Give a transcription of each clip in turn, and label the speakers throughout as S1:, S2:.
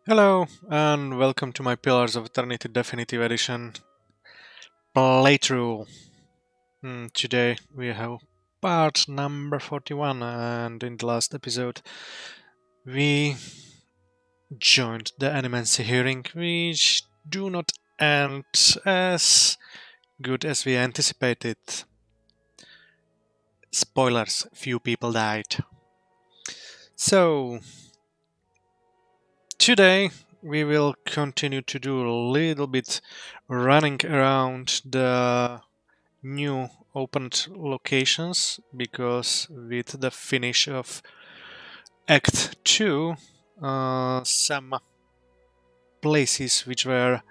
S1: Hello, and welcome to my Pillars of Eternity Definitive Edition playthrough. Today we have part number 41, and in the last episode we joined the Animancy hearing, which do not end as good as we anticipated. Spoilers, few people died. So, today we will continue to do a little bit running around the new opened locations, because with the finish of Act 2, some places which were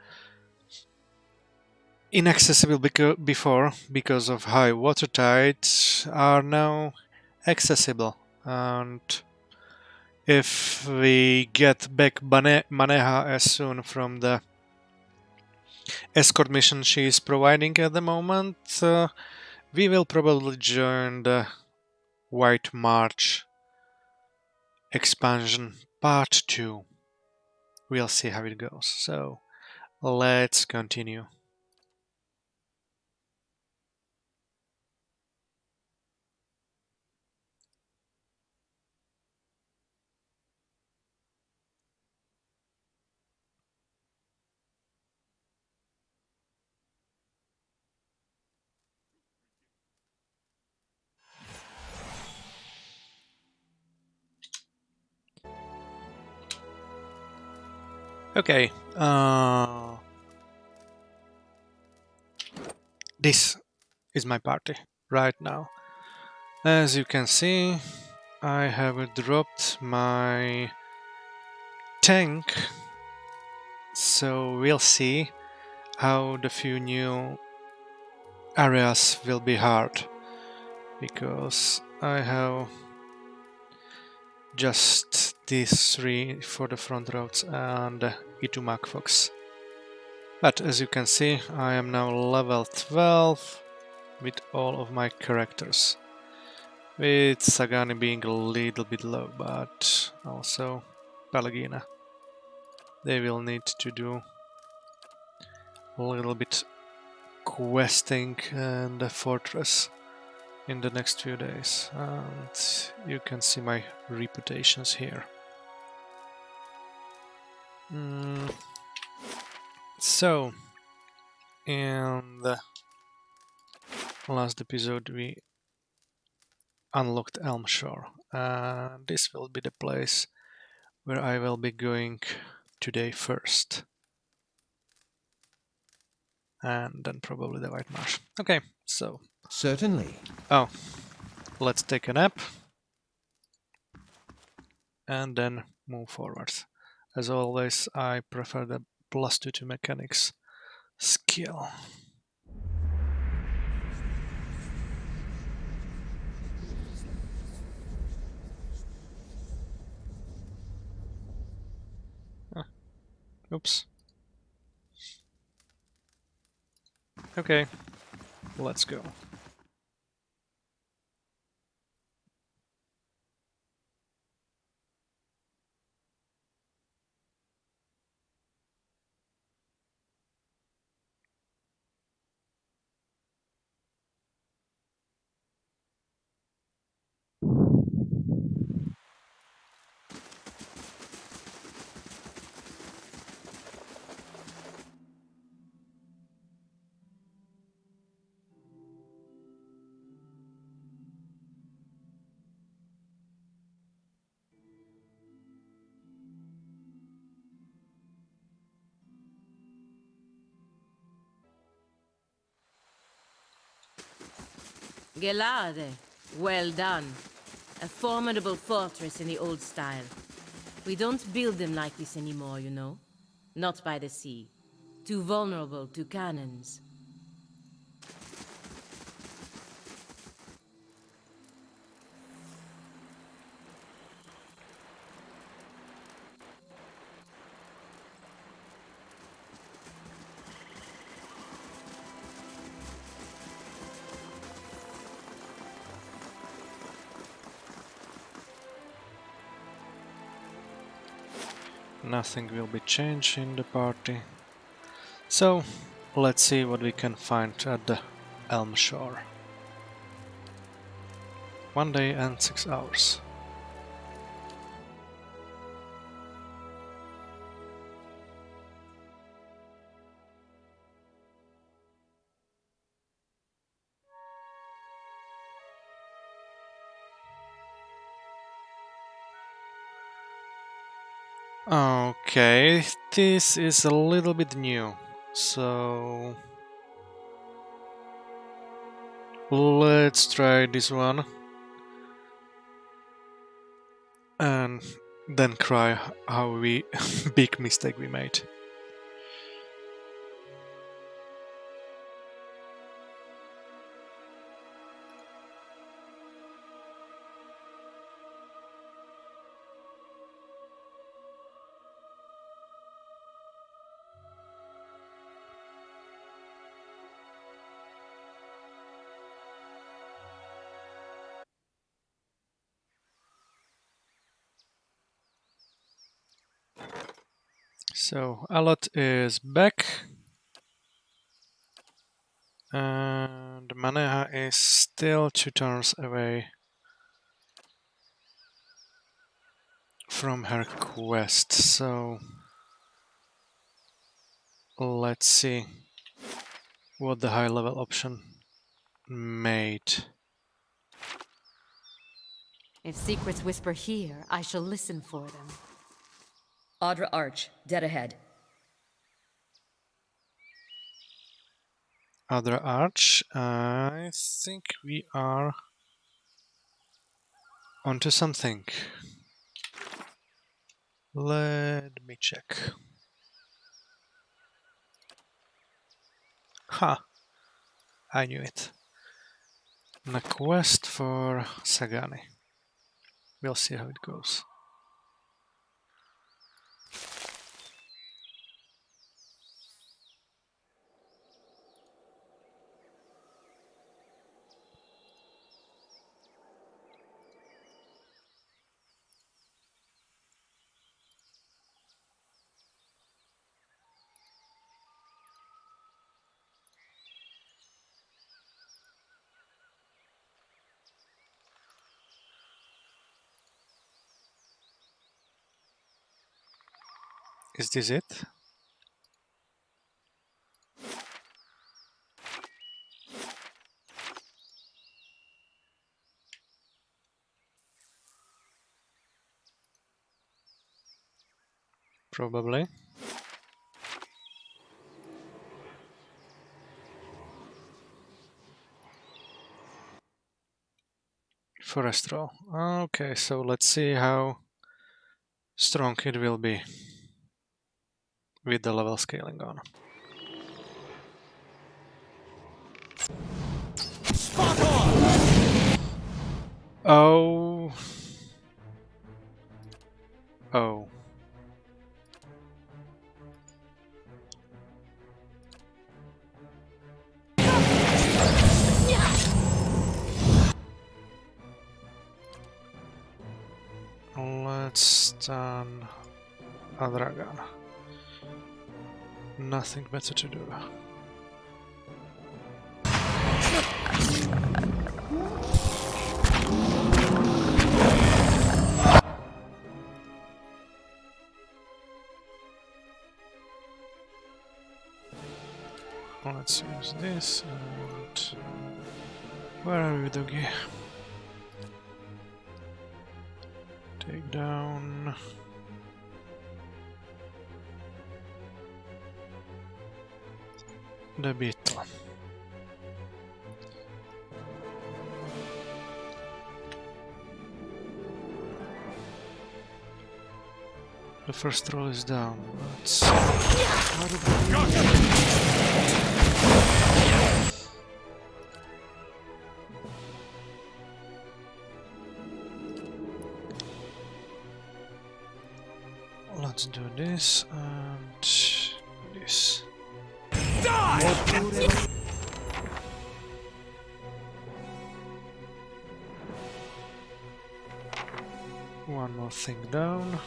S1: inaccessible before because of high water tides are now accessible. And if we get back Maneha as soon from the escort mission she is providing at the moment, we will probably join the White March expansion part 2. We'll see how it goes. So let's continue. Okay. This is my party right now. As you can see, I have dropped my tank, so we'll see how the few new areas will be hard, because I have just these three for the front roads and E2 Fox. But as you can see, I am now level 12 with all of my characters, with Sagani being a little bit low, but also Pelagina. They will need to do a little bit questing in the fortress in the next few days, and you can see my reputations here. So, in the last episode we unlocked Elmshore, and this will be the place where I will be going today first. And then probably the White Marsh. Okay, so.
S2: Certainly.
S1: Oh, let's take a nap. And then move forward. As always, I prefer the +2 to mechanics skill. Oops. Okay, let's go.
S3: Gelade, well done. A formidable fortress in the old style. We don't build them like this anymore, you know. Not by the sea. Too vulnerable to cannons.
S1: Nothing will be changed in the party. So, let's see what we can find at the Elmshore. 1 day and 6 hours. Okay, this is a little bit new, so let's try this one and then cry how big mistake we made. So Alot is back, and Maneha is still 2 turns away from her quest, so let's see what the high level option made.
S2: If secrets whisper here, I shall listen for them.
S4: Audra Arch, dead ahead.
S1: Other arch, I think we are onto something. Let me check. Ha! I knew it. A quest for Sagani. We'll see how it goes. Is this it? Probably. Forest roll. Okay, so let's see how strong it will be with the level scaling on. Oh. Oh. Let's stun a dragon. Nothing better to do. Let's use this and... Where are we, doggy? Take down... the beetle. The first roll is down. Let's... Let's do this and this. One more thing down.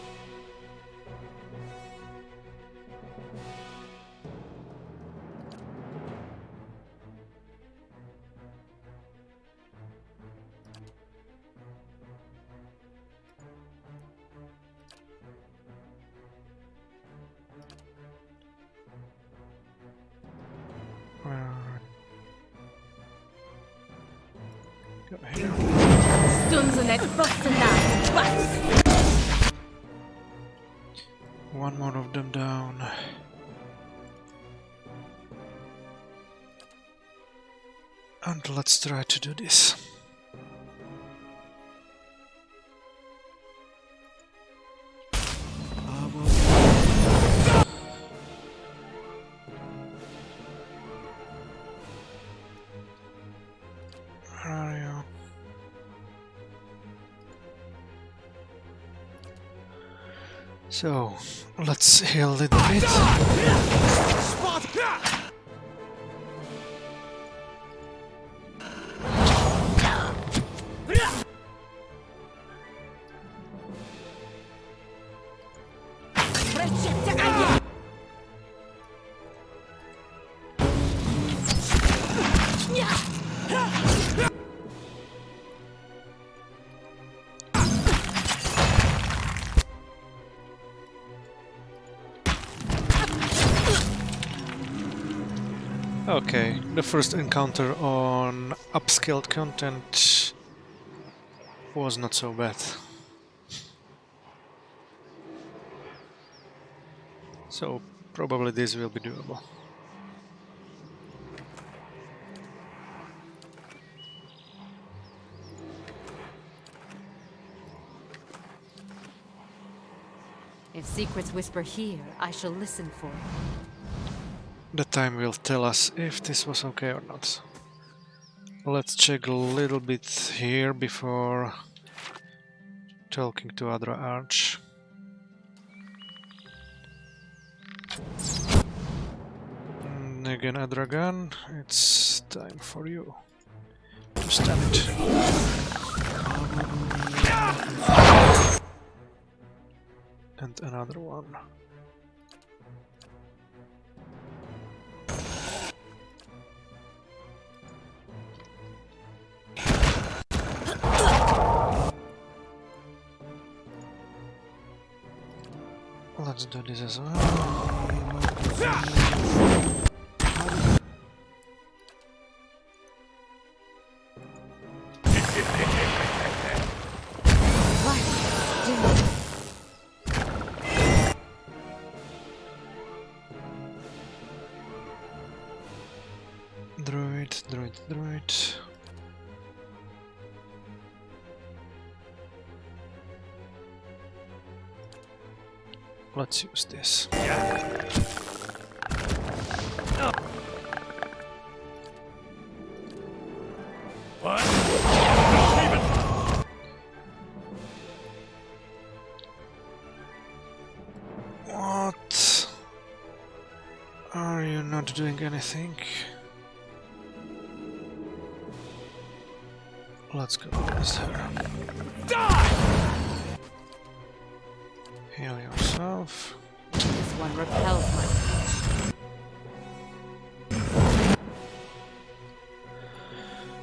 S1: One more of them down. And let's try to do this. Where are you? So, let's heal a little bit. Okay, the first encounter on upscaled content was not so bad. So probably this will be doable.
S2: If secrets whisper here, I shall listen for it.
S1: The time will tell us if this was okay or not. Let's check a little bit here before talking to Adra Arch. And again, Adragan, it's time for you to stand it. And another one. Let's do this as well. Droid. Let's use this. What? Are you not doing anything? Let's go against her. Heal yourself.
S2: This one repels my touch.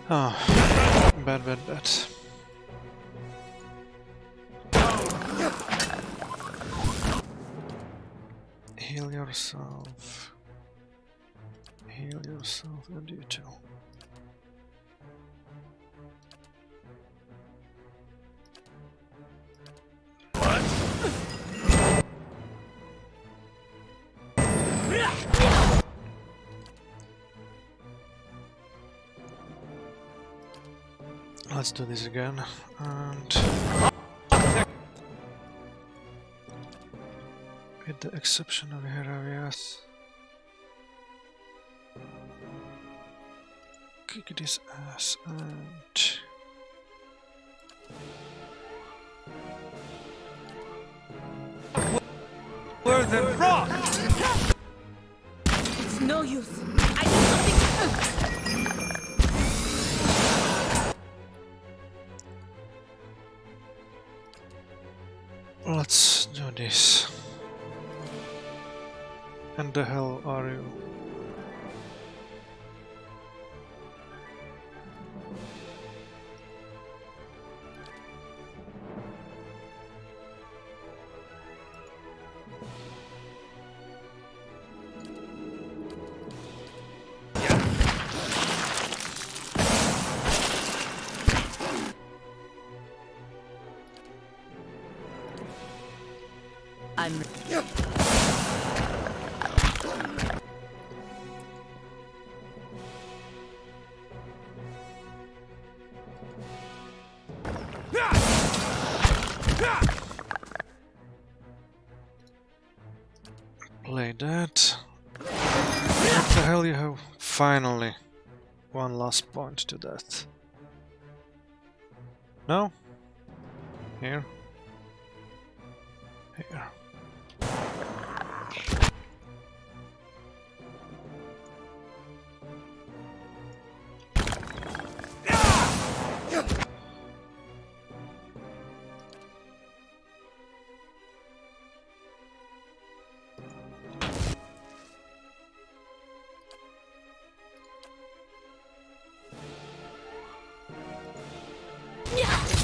S1: Ah, bad. Heal yourself. Heal yourself, and you too. Let's do this again, and with the exception of Heravias, kick this ass and
S5: Where the rock?
S3: It's no use. I need something.
S1: let's do this. And the hell are you?
S3: I'm...
S1: Play that. What the hell, you have finally one last point to that. No? Here. Here.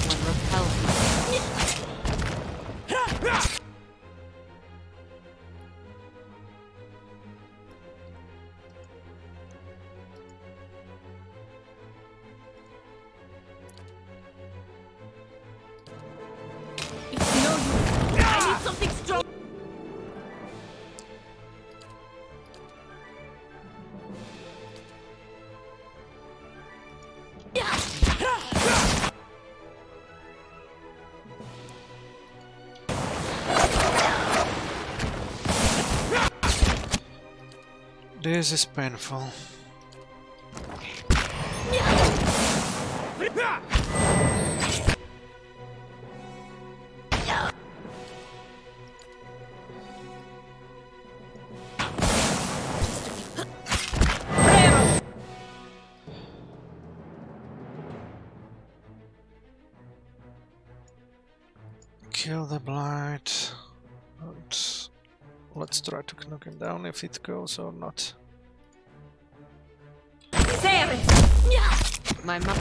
S2: One repels my...
S3: It's no use. I need something strong.
S1: This is painful. Kill the blight. And let's try to knock him down if it goes or not.
S2: My mom...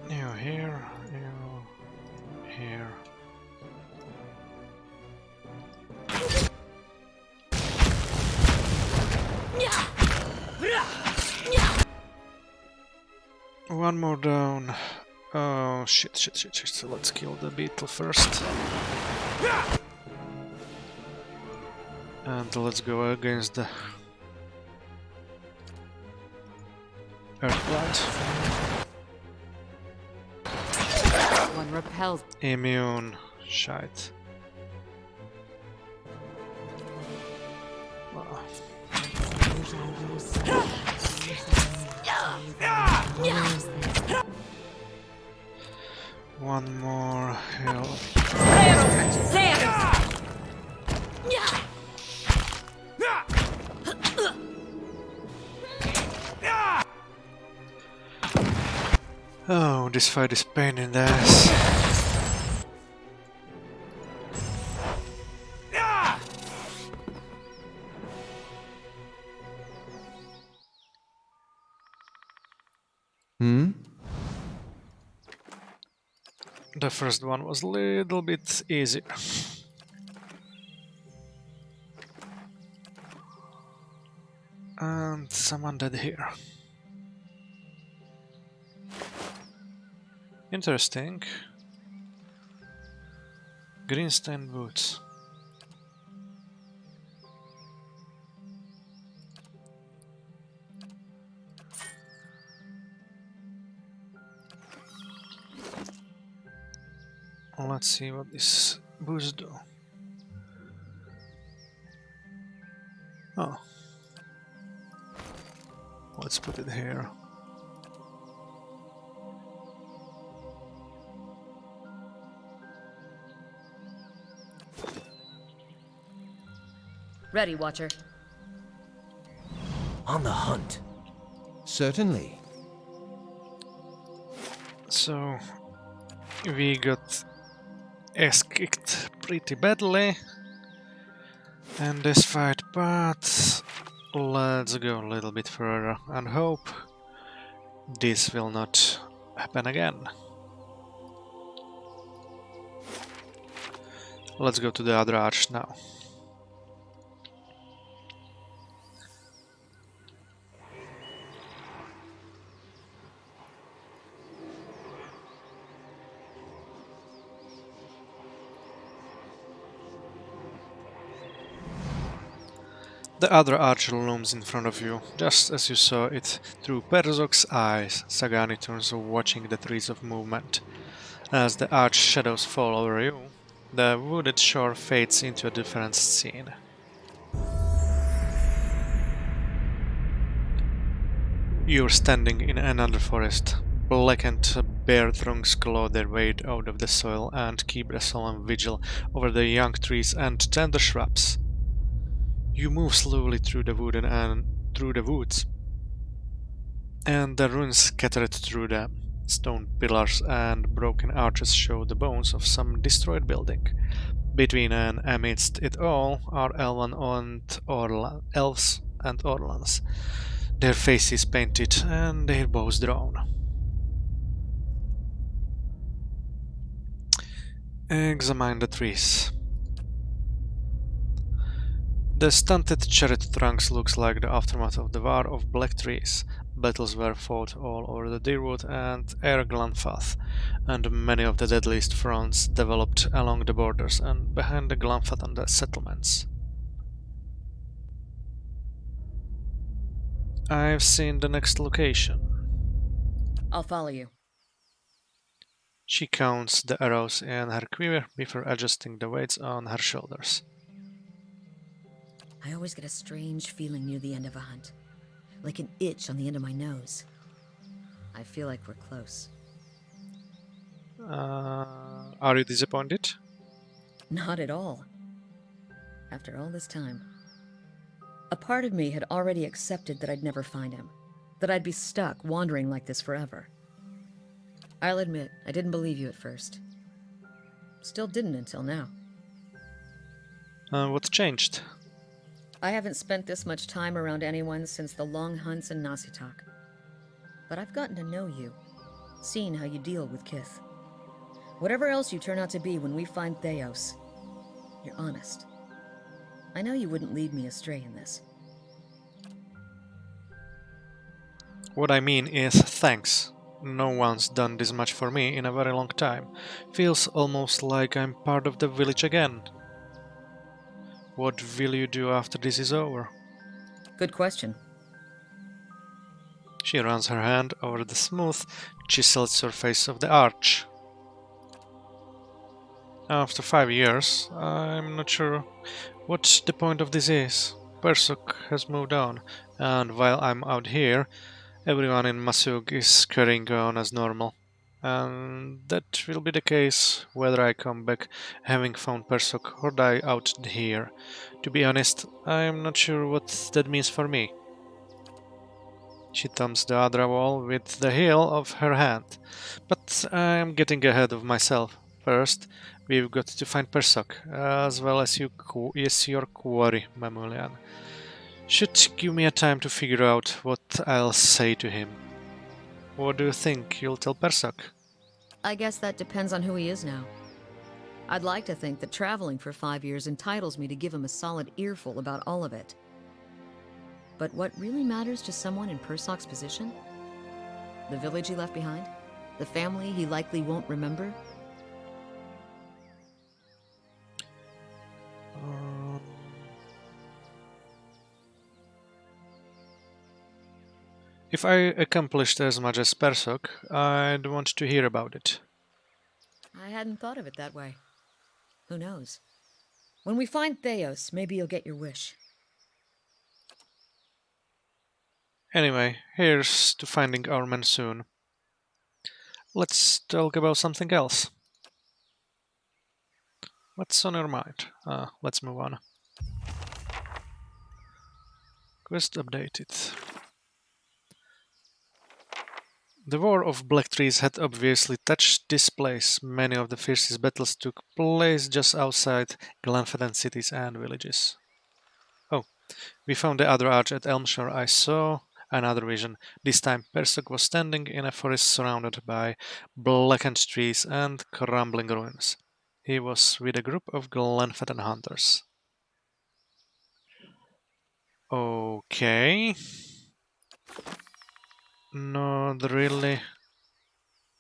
S1: You here, you here. One more down. Oh shit. So let's kill the beetle first. And let's go against the Earthblight.
S2: One repels...
S1: Immune. Shite. Wow. One more heal. Oh, this fight is pain in the ass. The first one was a little bit easy. And someone dead here. Interesting. Greenstein boots. Let's see what these boots do. Oh. Let's put it here.
S4: Ready, Watcher.
S5: On the hunt. Certainly.
S1: So we got ass-kicked pretty badly in this fight, but let's go a little bit further and hope this will not happen again. Let's go to the other arch now. The other archer looms in front of you, just as you saw it through Perzok's eyes. Sagani turns watching the trees of movement. As the arch shadows fall over you, the wooded shore fades into a different scene. You're standing in another forest. Blackened bare trunks claw their way out of the soil and keep a solemn vigil over the young trees and tender shrubs. You move slowly through the woods, and the ruins scattered through the stone pillars and broken arches show the bones of some destroyed building. Between and amidst it all are elves and Orlans, their faces painted and their bows drawn. Examine the trees. The stunted cherry trunks looks like the aftermath of the War of Black Trees. Battles were fought all over the Deerwood and Air Glenfath, and many of the deadliest fronts developed along the borders and behind the Glenfath and the settlements. I've seen the next location.
S4: I'll follow you.
S1: She counts the arrows in her quiver before adjusting the weights on her shoulders.
S4: I always get a strange feeling near the end of a hunt. Like an itch on the end of my nose. I feel like we're close.
S1: Are you disappointed?
S4: Not at all. After all this time. A part of me had already accepted that I'd never find him. That I'd be stuck, wandering like this forever. I'll admit, I didn't believe you at first. Still didn't until now.
S1: What changed?
S4: I haven't spent this much time around anyone since the long hunts in Nasitak. But I've gotten to know you. Seen how you deal with Kith. Whatever else you turn out to be when we find Theos, you're honest. I know you wouldn't lead me astray in this.
S1: What I mean is thanks. No one's done this much for me in a very long time. Feels almost like I'm part of the village again. What will you do after this is over?
S4: Good question.
S1: She runs her hand over the smooth, chiseled surface of the arch. After 5 years, I'm not sure what the point of this is. Persok has moved on, and while I'm out here, everyone in Masug is carrying on as normal. And that will be the case whether I come back having found Persok or die out here. To be honest, I'm not sure what that means for me. She thumbs the other wall with the heel of her hand. But I'm getting ahead of myself. First, we've got to find Persok, as well as your quarry, Mamulian. Should give me a time to figure out what I'll say to him. What do you think you'll tell Persok?
S4: I guess that depends on who he is now. I'd like to think that traveling for 5 years entitles me to give him a solid earful about all of it. But what really matters to someone in Persok's position? The village he left behind? The family he likely won't remember?
S1: If I accomplished as much as Persok, I'd want to hear about it.
S4: I hadn't thought of it that way. Who knows? When we find Theos, maybe you'll get your wish.
S1: Anyway, here's to finding our men soon. Let's talk about something else. What's on your mind? Let's move on. Quest updated. The War of Black Trees had obviously touched this place. Many of the fiercest battles took place just outside Glenfaden cities and villages. Oh, we found the other arch at Elmshore. I saw another vision. This time Persok was standing in a forest surrounded by blackened trees and crumbling ruins. He was with a group of Glenfaden hunters. Okay. Not really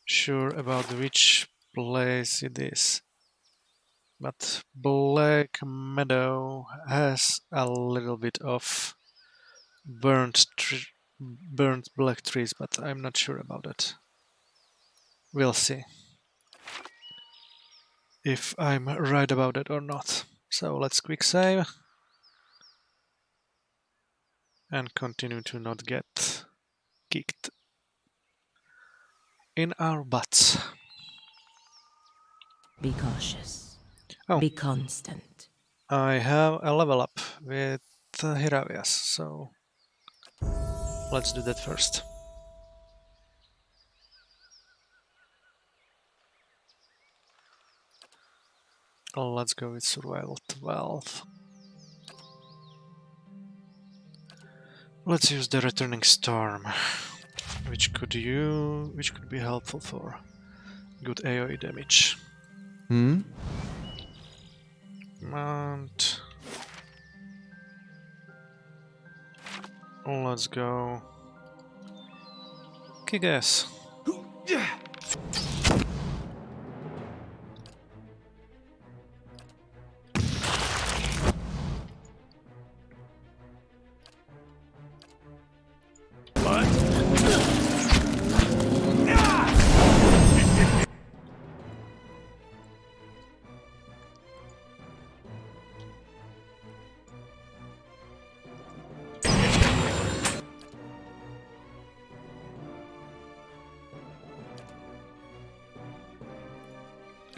S1: sure about which place it is. But Black Meadow has a little bit of burnt black trees, but I'm not sure about it. We'll see if I'm right about it or not. So let's quick save and continue to not get kicked in our butts.
S3: Be cautious.
S1: Oh.
S3: Be constant.
S1: I have a level up with Hiravias, so let's do that first. Let's go with survival 12. Let's use the returning storm, which could be helpful for good AoE damage.
S5: Hmm?
S1: And let's go kick ass.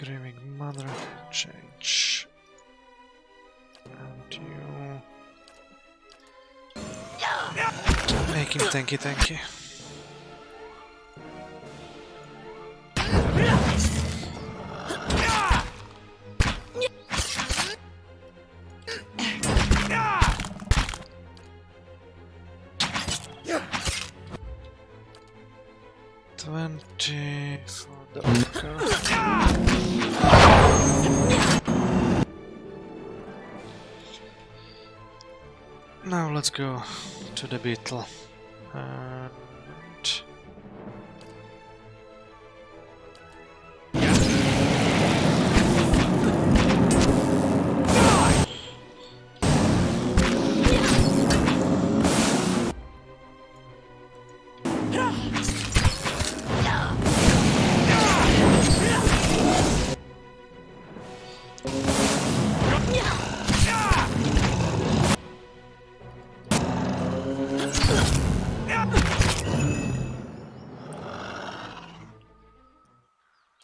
S1: Grieving Mother, change. And you... Making tanky. $20 for the locker. Now let's go to the beetle and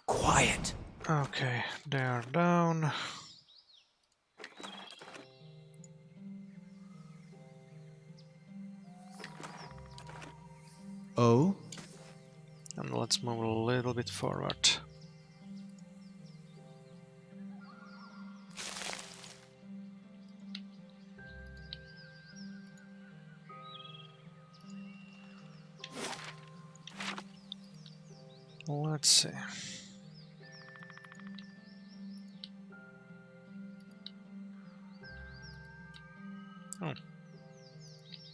S5: Quiet.
S1: okay, they are down.
S5: Oh?
S1: And let's move a little bit forward. Let's see. Oh,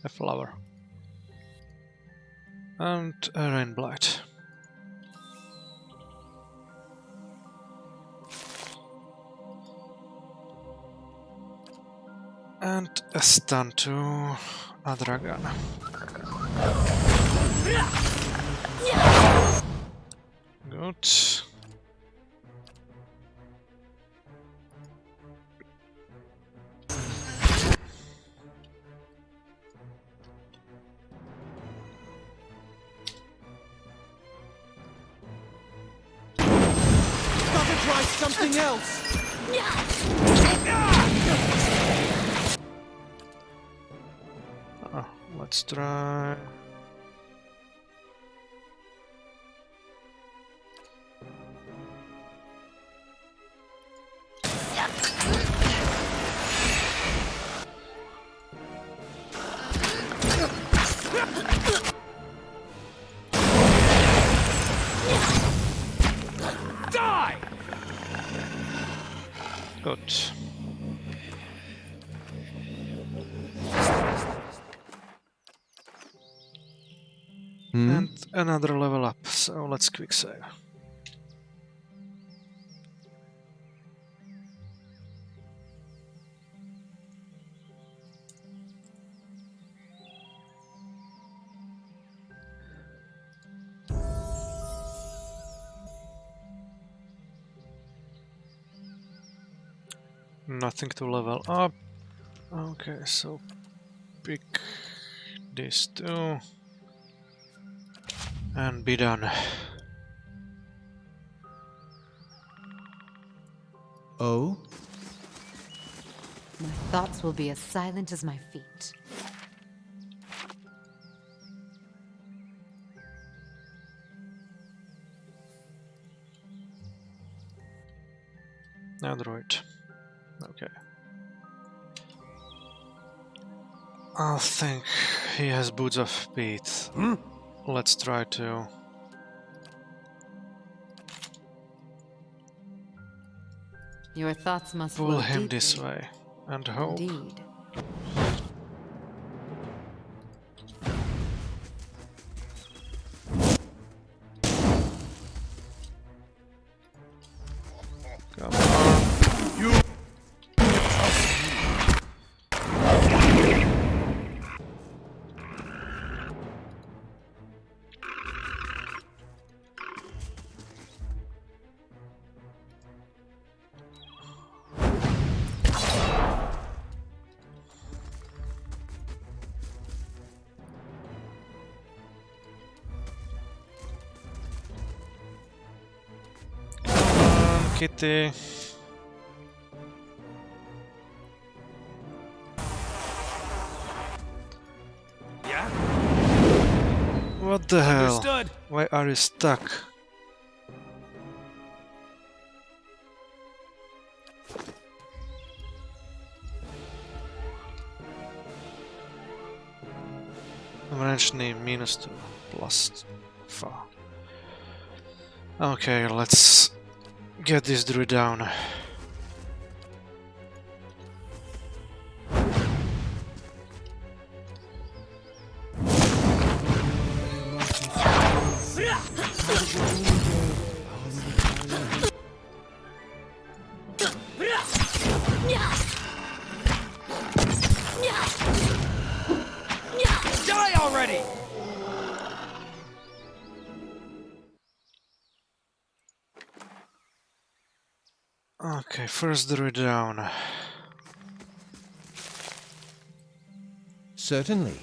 S1: a flower. And a rain blight. And a stun to a dragon. Good.
S5: Gotta try something else!
S1: Let's try.
S5: Die!
S1: Good. And another level up, so let's quick save. Nothing to level up. Okay, so pick these two and be done.
S5: Oh?
S2: My thoughts will be as silent as my feet.
S1: Android. Okay. I think he has boots of speed. Let's try to...
S2: Your thoughts must
S1: pull
S2: flow
S1: him
S2: deeply.
S1: this way and hope.
S2: Indeed.
S1: Come on. Kitty.
S5: Yeah?
S1: What the hell?
S5: Understood.
S1: Why are you stuck? Range name -2 plus 4. Okay, let's get this druid down.
S5: Die already!
S1: Okay, first druid down.
S5: Certainly.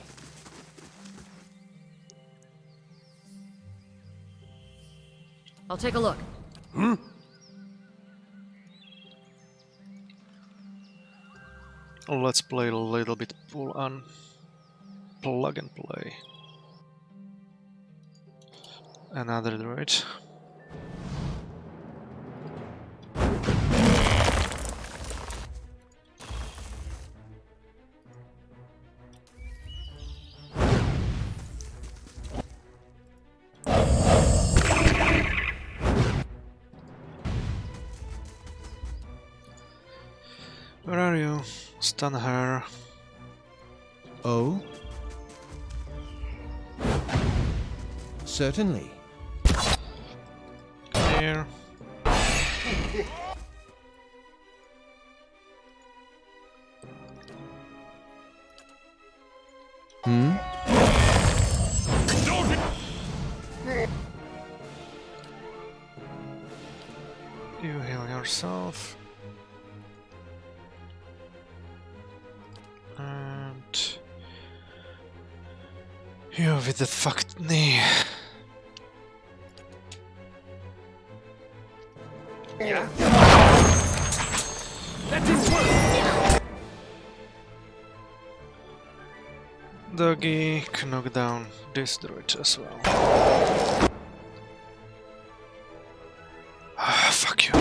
S4: I'll take a look.
S1: Let's play a little bit pull on plug and play. Another druid. Where are you? Stun her.
S5: Oh? Certainly.
S1: Here. You heal yourself. And you with the fucked knee.
S5: Yeah? That didn't work!
S1: Doggy can knock down this druid as well. Ah, fuck you.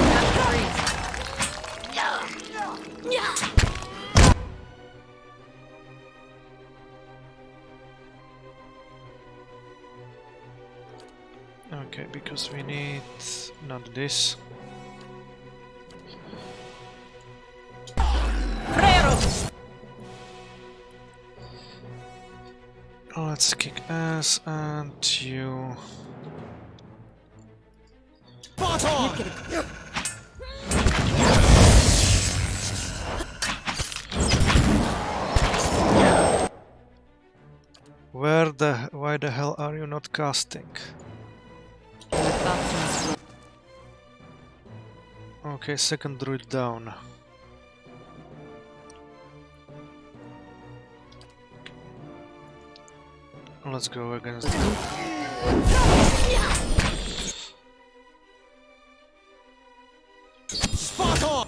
S1: Okay, because we need not this. Let's kick ass and you.
S5: Spot on!
S1: Why the hell are you not casting?
S2: Your thoughts must flow.
S1: Okay, second druid down. Let's go against
S5: Spot on!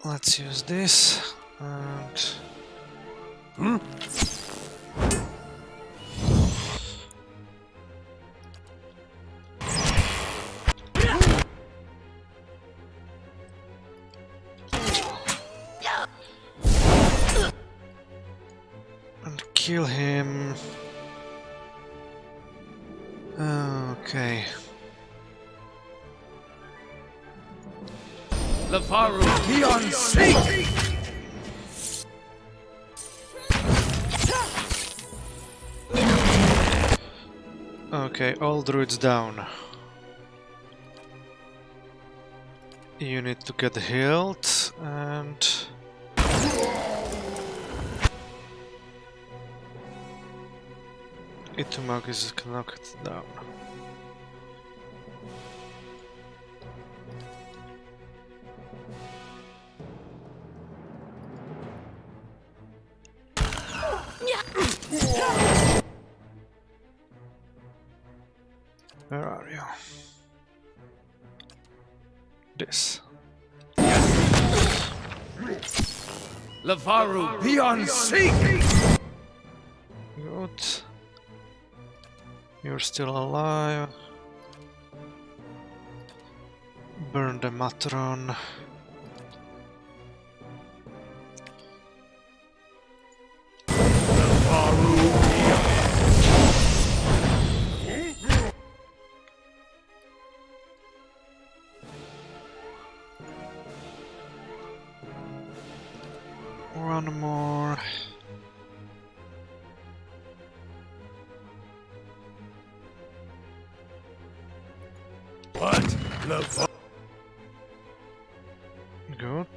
S1: Let's use this and kill him. Okay.
S5: Levaru, Beyond Seek!
S1: Okay, all druids down. You need to get healed and Itumag is knocked down. Where are you? This.
S5: Levaru, Beyond Seek!
S1: Good. You're still alive. Burn the Matron. One more.
S5: What? Levaru.
S1: Good.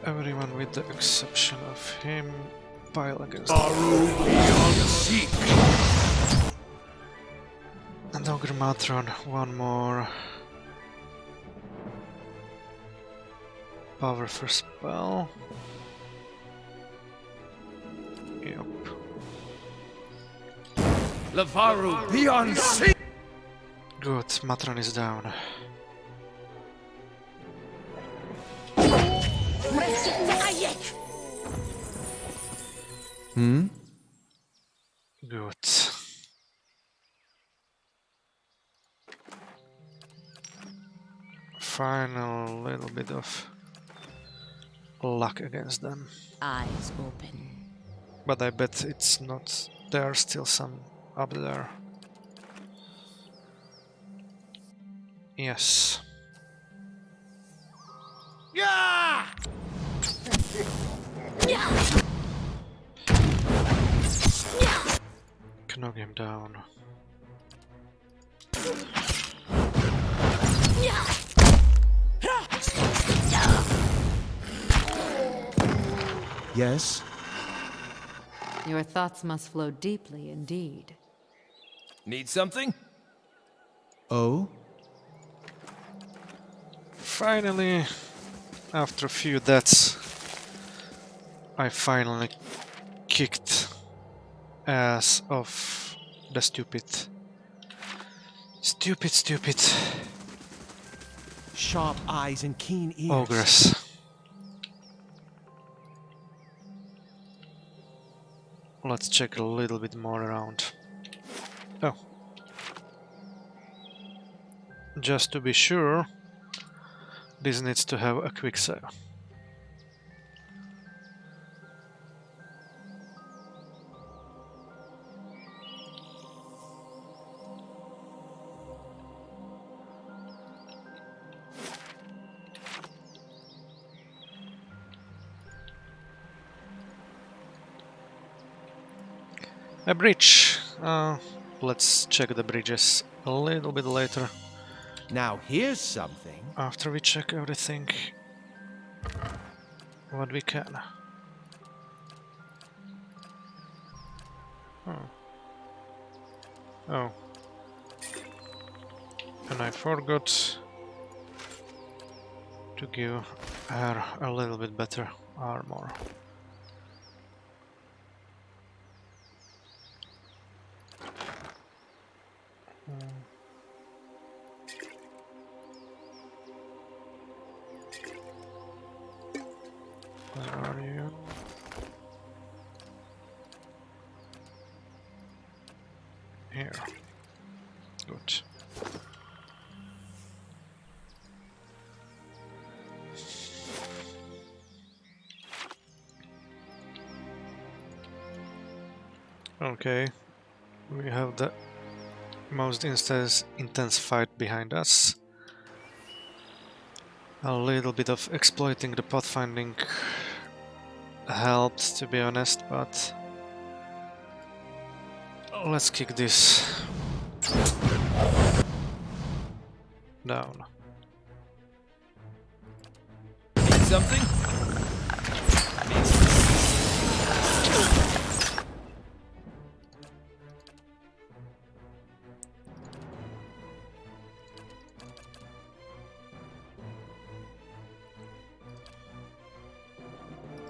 S1: Everyone with the exception of him pile against
S5: Beyond Seek!
S1: and Ogre Matron. One more. Powerful spell. Yep.
S5: Levaru, Beyond Seek!
S1: Good, Matron is down.
S5: Hmm?
S1: Good. Final little bit of luck against them.
S3: Eyes open.
S1: But I bet it's not. There are still some up there. Yes.
S5: Yeah!
S1: Knock him down.
S5: Yes?
S2: Your thoughts must flow deeply indeed.
S5: Need something? Oh?
S1: Finally, after a few deaths, I finally kicked ass of the stupid.
S5: Sharp eyes and keen ears.
S1: Ogress. Let's check a little bit more around. Oh. Just to be sure, this needs to have a quick save. A bridge. Let's check the bridges a little bit later.
S5: Now here's something.
S1: After we check everything, what we can. Oh. And I forgot to give her a little bit better armor. Where are you? Here. Good. Okay. We have the most intense fight behind us. A little bit of exploiting the pathfinding helped, to be honest, but let's kick this down.
S5: Need something?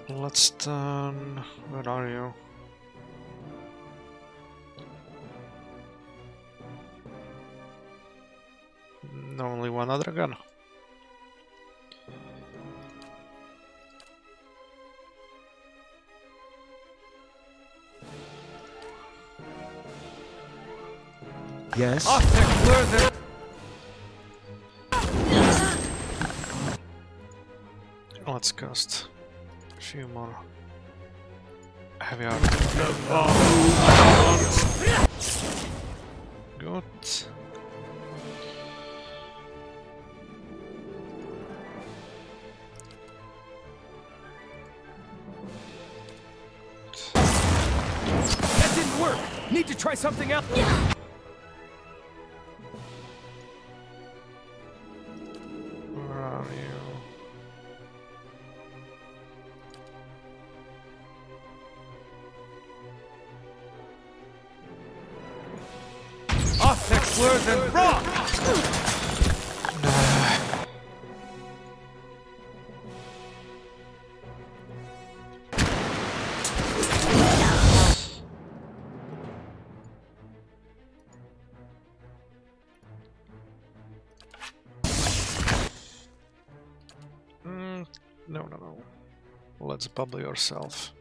S1: Let's turn... Where are you? Only one other gun.
S5: Yes.
S1: Let's cast a few more heavy armor. Good.
S5: That didn't work. Need to try something else.
S1: Where are you?
S5: Off explosion rock.
S1: No. Let's bubble yourself.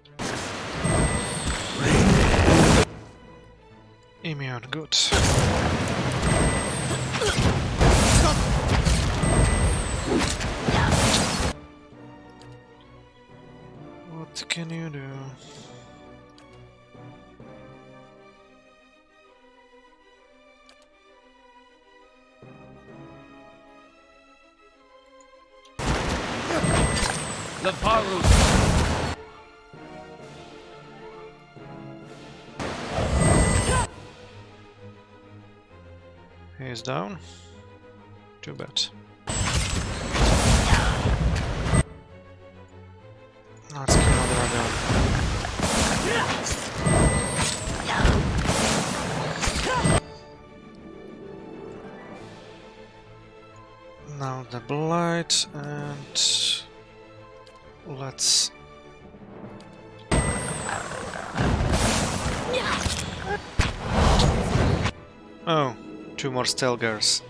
S1: Immune, good. What can you do?
S5: The Varu.
S1: He's down. Too bad. Let's kill another gun. Now the blight, and let's... Oh, two more Stelgars.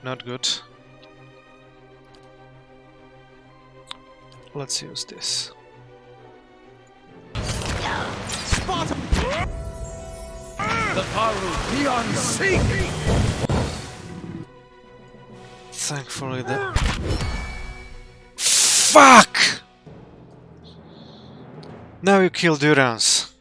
S1: Not good. Let's use this.
S5: The Varu. Beyond seek.
S1: Thankfully the... Fuck! Now you kill Durance.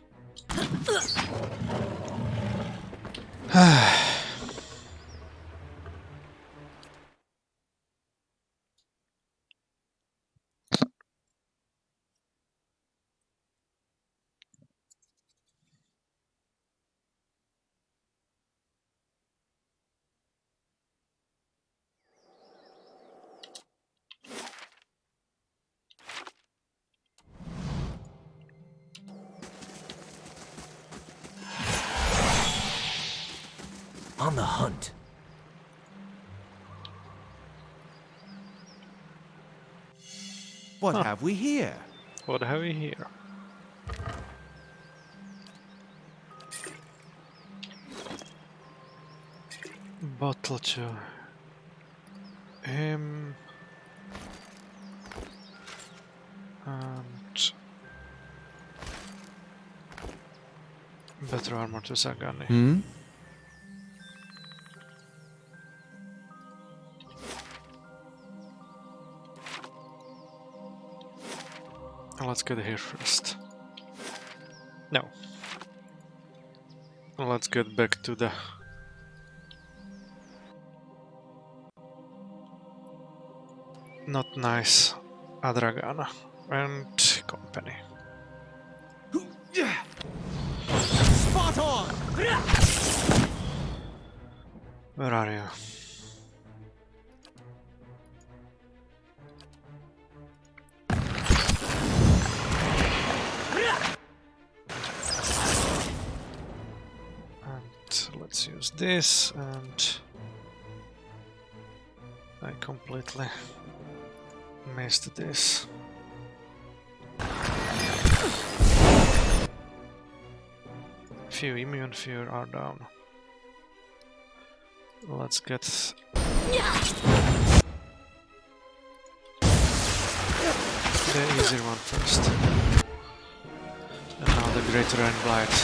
S5: On the hunt. What have we here?
S1: What have we here? bottle to him. And better armor to Zagani.
S5: Hmm?
S1: Let's get here first. No. Let's get back to the not nice Adragana and company.
S5: Spot on!
S1: Where are you? And let's use this, and I completely missed this. Few immune, few are down. Let's get the easier one first. And now the greater and blight.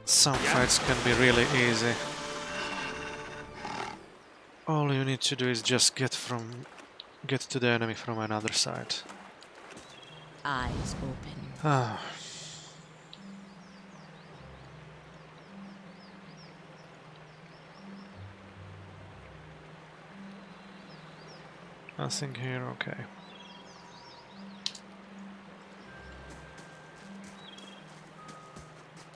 S1: Some fights can be really easy. All you need to do is just get to the enemy from another side.
S3: Eyes open.
S1: Ah. Nothing here, okay.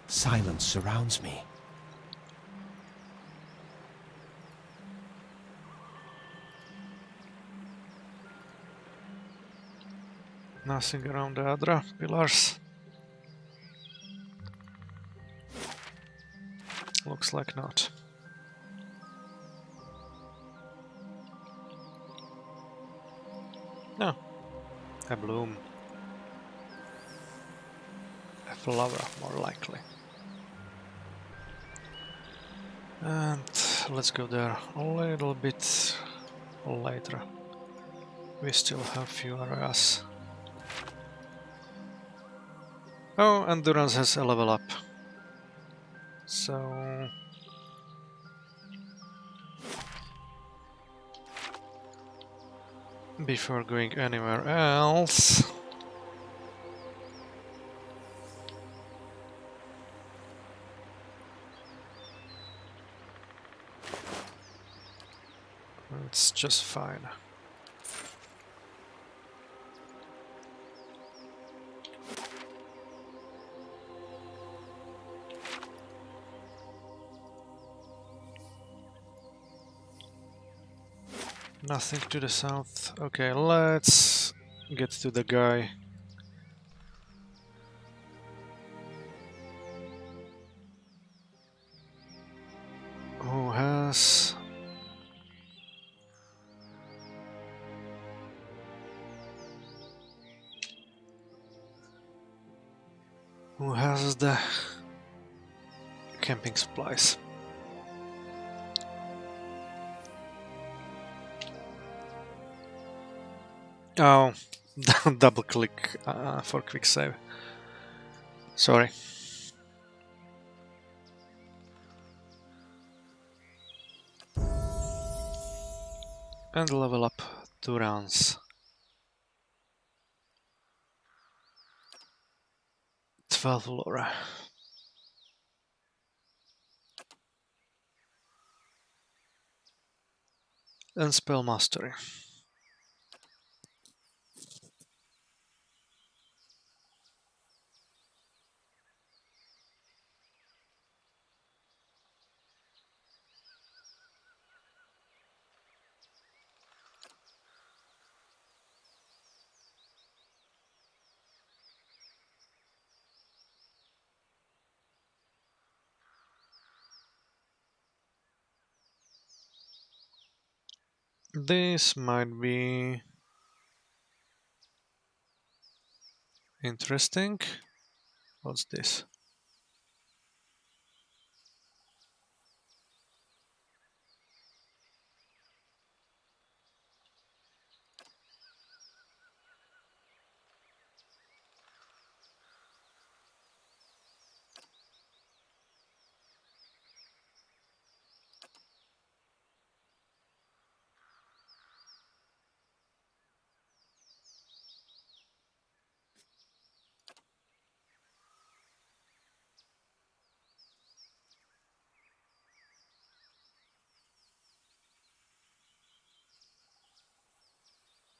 S5: Silence surrounds me.
S1: Nothing around the Adra pillars. Looks like not. No. A bloom. A flower, more likely. And let's go there a little bit later. We still have few areas. Oh, endurance has a level up. So before going anywhere else, it's just fine. Nothing to the south. Okay, let's get to the guy. Who has... Who has the camping supplies? Oh, double click for quick save. Sorry. And level up 2 rounds. 12 lore. And spell mastery. This might be interesting. What's this?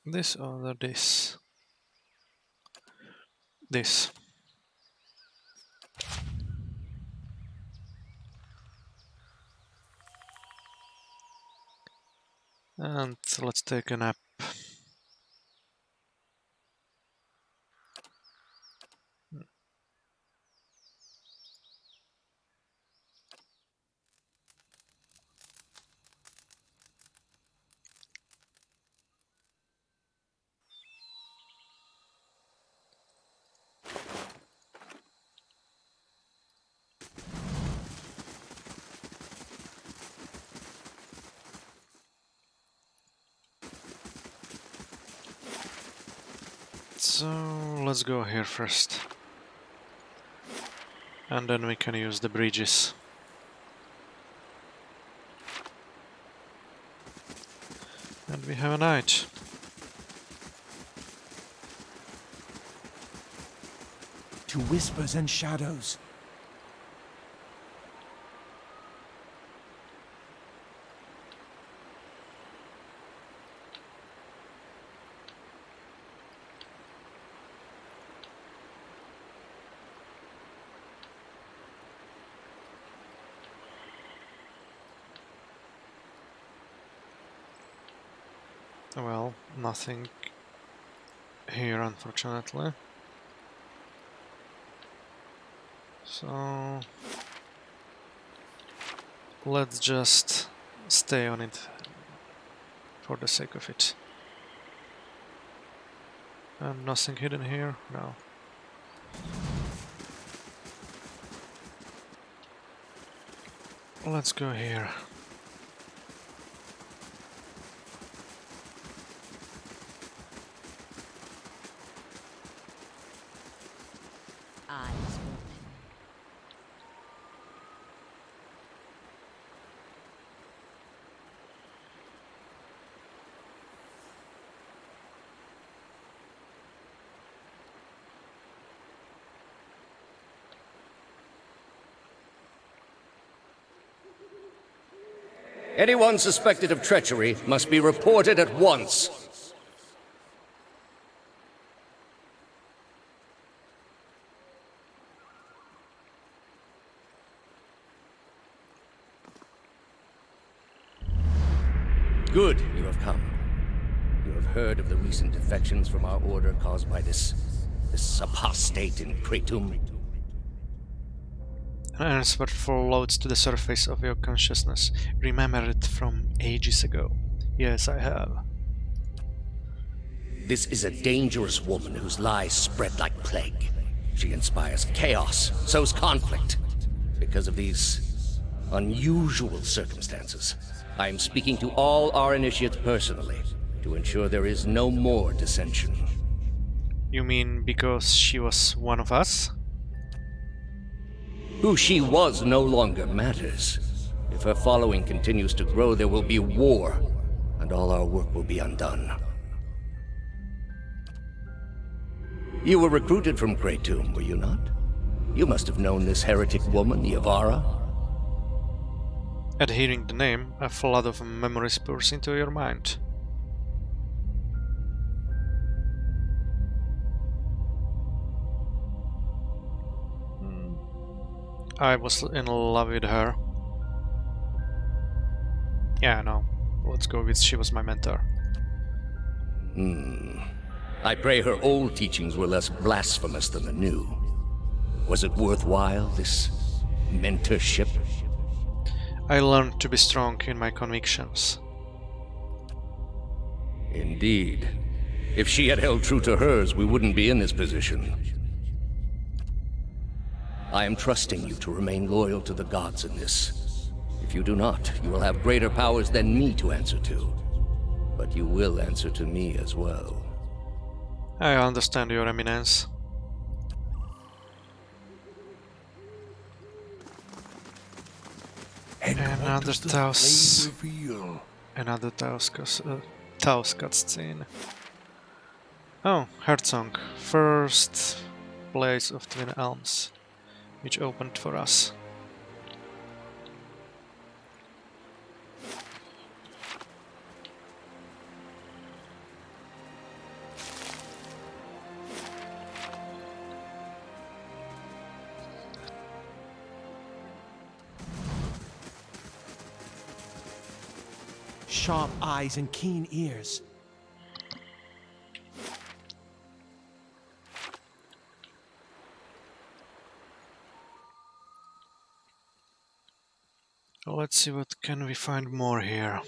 S1: This or this? This. And let's take a nap. So let's go here first. And then we can use the bridges. And we have a night.
S5: To whispers and shadows.
S1: Well, nothing here, unfortunately. So let's just stay on it for the sake of it. And nothing hidden here? No. Let's go here.
S3: Eyes open.
S6: Anyone suspected of treachery must be reported at once. Good, you have come. You have heard of the recent defections from our order caused by this apostate in Kratom.
S1: An answer floats to the surface of your consciousness. Remember it from ages ago. Yes, I have.
S6: This is a dangerous woman whose lies spread like plague. She inspires chaos, sows conflict. Because of these unusual circumstances, I am speaking to all our initiates personally to ensure there is no more dissension.
S1: You mean because she was one of us?
S6: Who she was no longer matters. If her following continues to grow, there will be war, and all our work will be undone. You were recruited from Kratom, were you not? You must have known this heretic woman, Yavara.
S1: At hearing the name, a flood of memories pours into your mind. I was in love with her. Yeah, no. Let's go with she was my mentor.
S6: I pray her old teachings were less blasphemous than the new. Was it worthwhile, this mentorship?
S1: I learned to be strong in my convictions.
S6: Indeed. If she had held true to hers, we wouldn't be in this position. I am trusting you to remain loyal to the gods in this. If you do not, you will have greater powers than me to answer to. But you will answer to me as well.
S1: I understand, Your Eminence.
S5: And what
S1: Another
S5: does the
S1: Taos.
S5: flame reveal?
S1: Another Taos cutscene. Oh, Heartsong. First place of Twin Elms, which opened for us.
S5: Sharp eyes and keen ears.
S1: Let's see what can we find more here.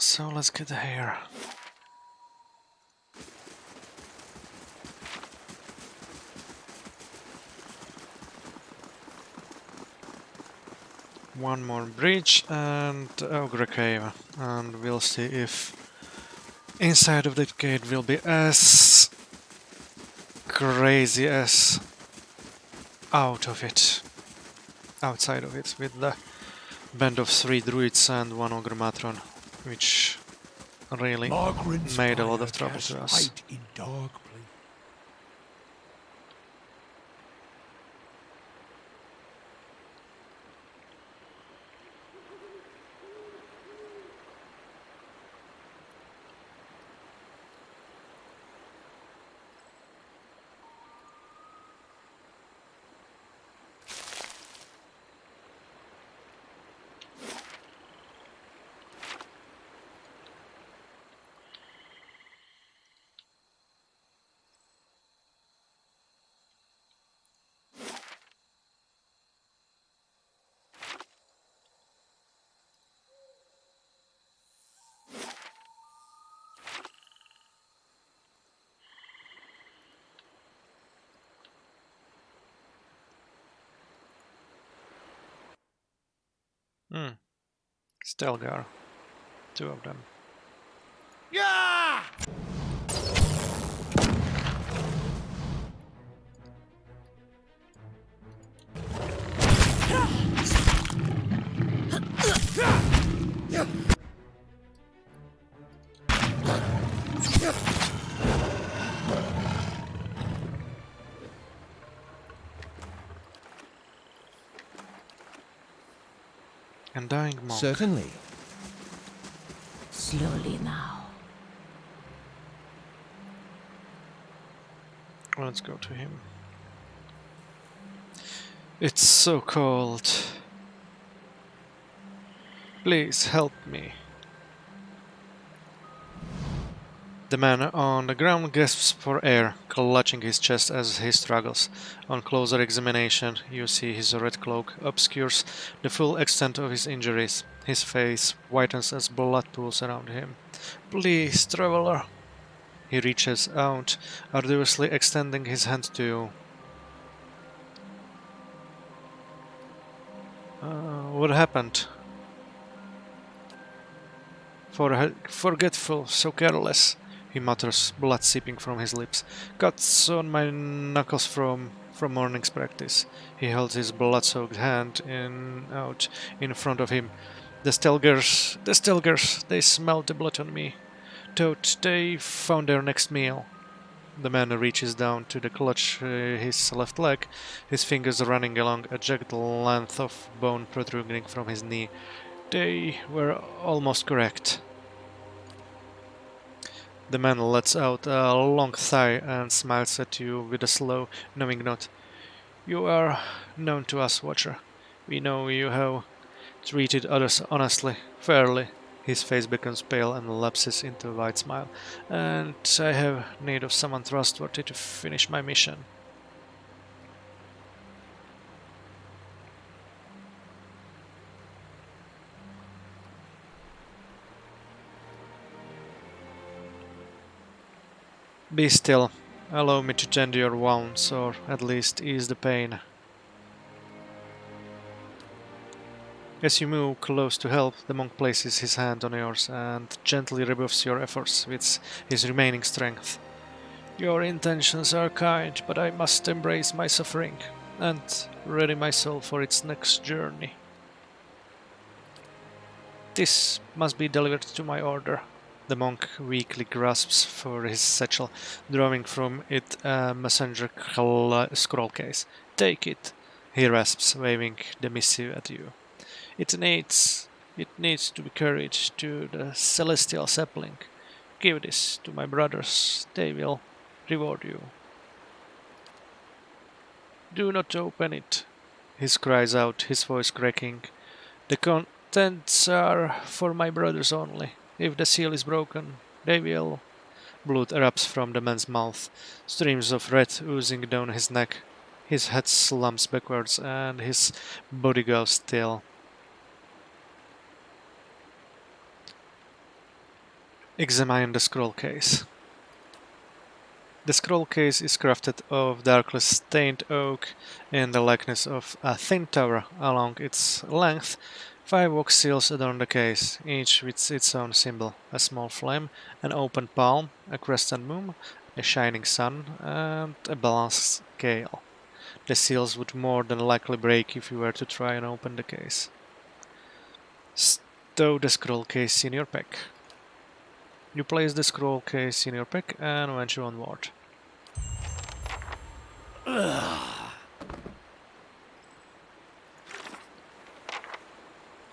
S1: So let's get here. One more bridge and Ogre Cave, and we'll see if inside of that gate will be as crazy as outside of it, with the band of 3 druids and 1 Ogre Matron, which really
S5: Margaret's
S1: made a lot
S5: fire
S1: of trouble
S5: casts
S1: to us.
S5: light in dark places.
S1: Stelgar. 2 of them.
S5: Yeah!
S1: And Dying Monk.
S5: Certainly.
S3: Slowly now.
S1: Let's go to him. It's so cold. Please help me. The man on the ground gasps for air, clutching his chest as he struggles. On closer examination, you see his red cloak obscures the full extent of his injuries. His face whitens as blood pools around him. Please, traveler. He reaches out, arduously extending his hand to you. What happened? Forgetful, so careless, he mutters, blood seeping from his lips. Cuts on my knuckles from morning's practice. He holds his blood-soaked hand out in front of him. The Stelgers, they smelled the blood on me. Thought they found their next meal. The man reaches down to clutch his left leg, his fingers running along a jagged length of bone protruding from his knee. They were almost correct. The man lets out a long sigh and smiles at you with a slow, knowing nod. You are known to us, Watcher. We know you have treated others honestly, fairly. His face becomes pale and lapses into a wide smile. And I have need of someone trustworthy to finish my mission. Be still. Allow me to tend your wounds, or at least ease the pain. As you move close to help, the monk places his hand on yours and gently rebuffs your efforts with his remaining strength. Your intentions are kind, but I must embrace my suffering and ready my soul for its next journey. This must be delivered to my order. The monk weakly grasps for his satchel, drawing from it a messenger scroll case. Take it, he rasps, waving the missive at you. It needs to be carried to the celestial sapling. Give this to my brothers, they will reward you. Do not open it, he cries out, his voice cracking. The contents are for my brothers only. If the seal is broken, they will. Blood erupts from the man's mouth, streams of red oozing down his neck. His head slumps backwards and his body goes still. Examine the scroll case. The scroll case is crafted of darkly stained oak in the likeness of a thin tower. Along its length, 5 wax seals adorn the case, each with its own symbol: a small flame, an open palm, a crescent moon, a shining sun, and a balanced scale. The seals would more than likely break if you were to try and open the case. Stow the scroll case in your pack. You place the scroll case in your pack and venture onward.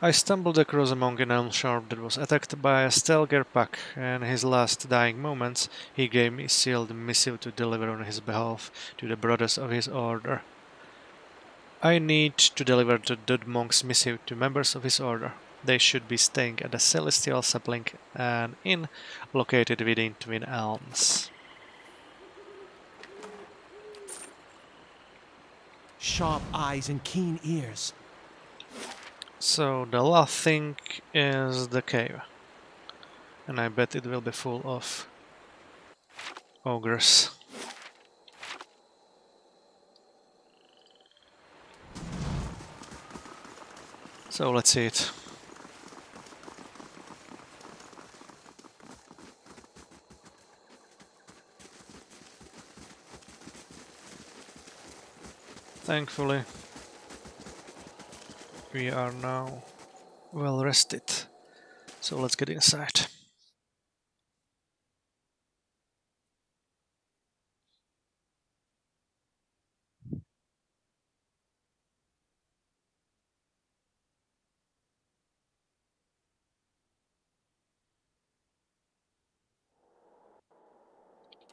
S1: I stumbled across a monk in Elmshore that was attacked by a Stelgar pack. In his last dying moments, he gave me a sealed missive to deliver on his behalf to the brothers of his order. I need to deliver the dead monk's missive to members of his order. They should be staying at the Celestial Sapling, an inn located within Twin Elms.
S5: Sharp eyes and keen ears.
S1: So the last thing is the cave. And I bet it will be full of ogres. So let's see it. Thankfully, we are now well rested. So let's get inside.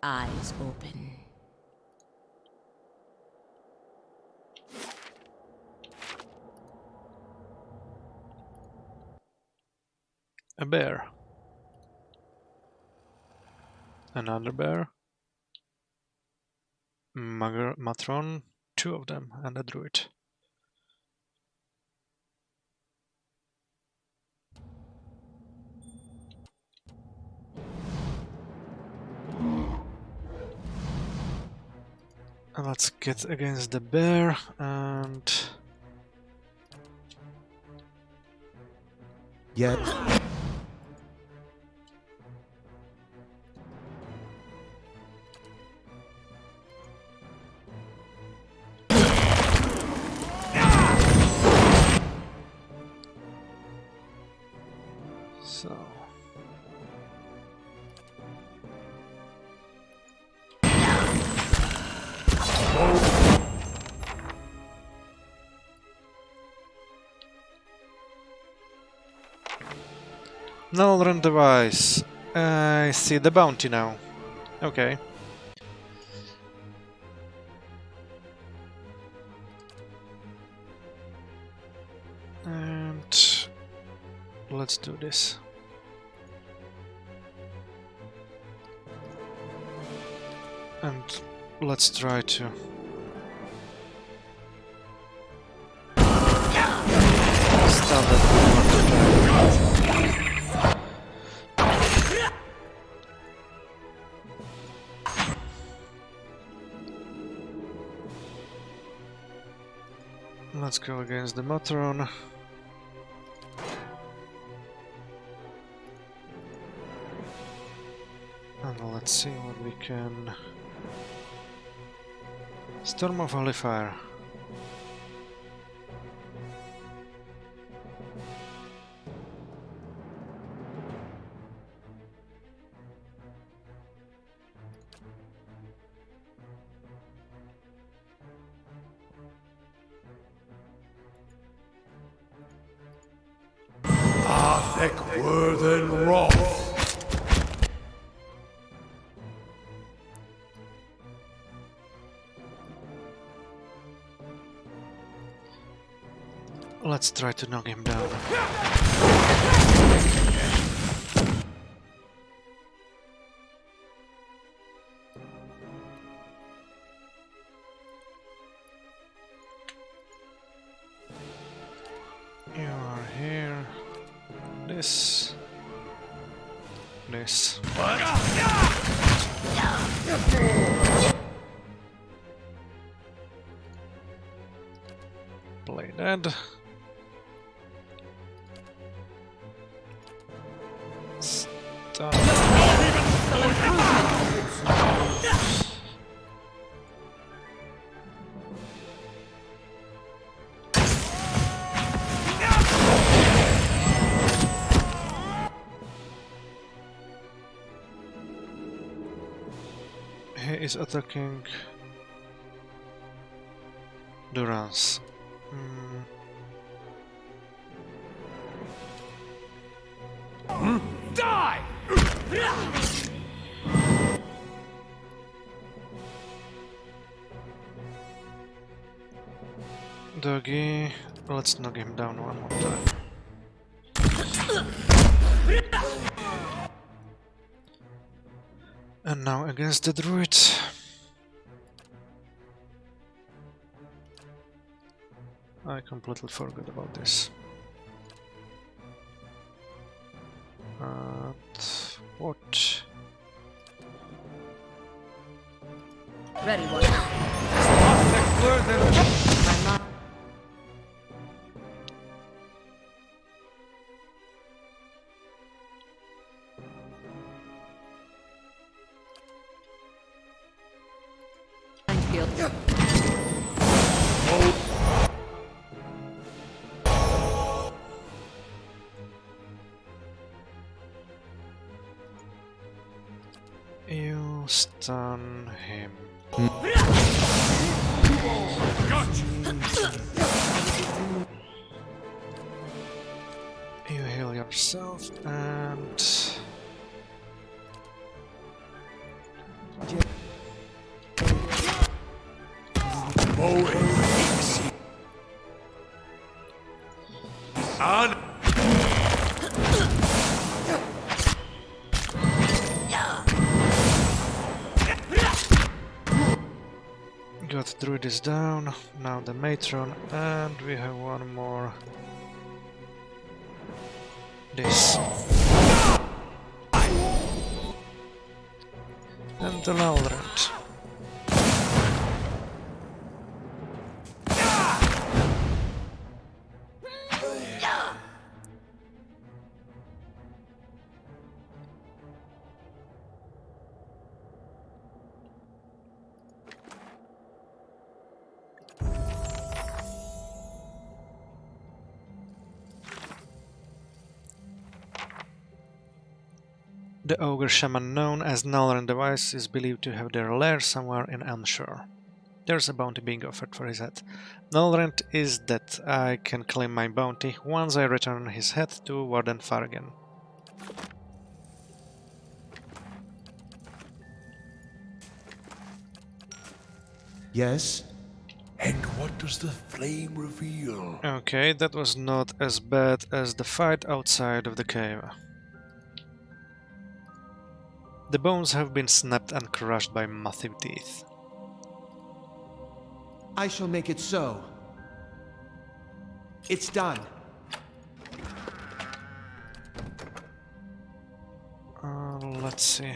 S3: Eyes open.
S1: A bear. Another bear. Matron. 2 of them, and a druid. And let's get against the bear and...
S5: Yet.
S1: So... Null run device. I see the bounty now. Okay. And let's do this. And let's try to stop that one. Let's go against the Motron. And let's see what we can... Storm of Holy Fire.
S5: Thick Worthen Wrath.
S1: Let's try to knock him down. You are here. This. This. Play dead. Stop. He is attacking Durance.
S5: Die!
S1: Doggy, let's knock him down one more time. And now against the druid. I completely forgot about this. What?
S4: Ready, one.
S1: You stun him. You heal yourself and...
S5: On.
S1: Got druid is down, now the matron, and we have one more. This. And the Laurent. The ogre shaman known as Nalren the Wise is believed to have their lair somewhere in Elmshore. There's a bounty being offered for his head. Nalrent is dead. I can claim my bounty once I return his head to Warden Fargan.
S5: Yes?
S7: And what does the flame reveal?
S1: Okay, that was not as bad as the fight outside of the cave. The bones have been snapped and crushed by massive teeth.
S5: I shall make it so. It's done.
S1: Let's see.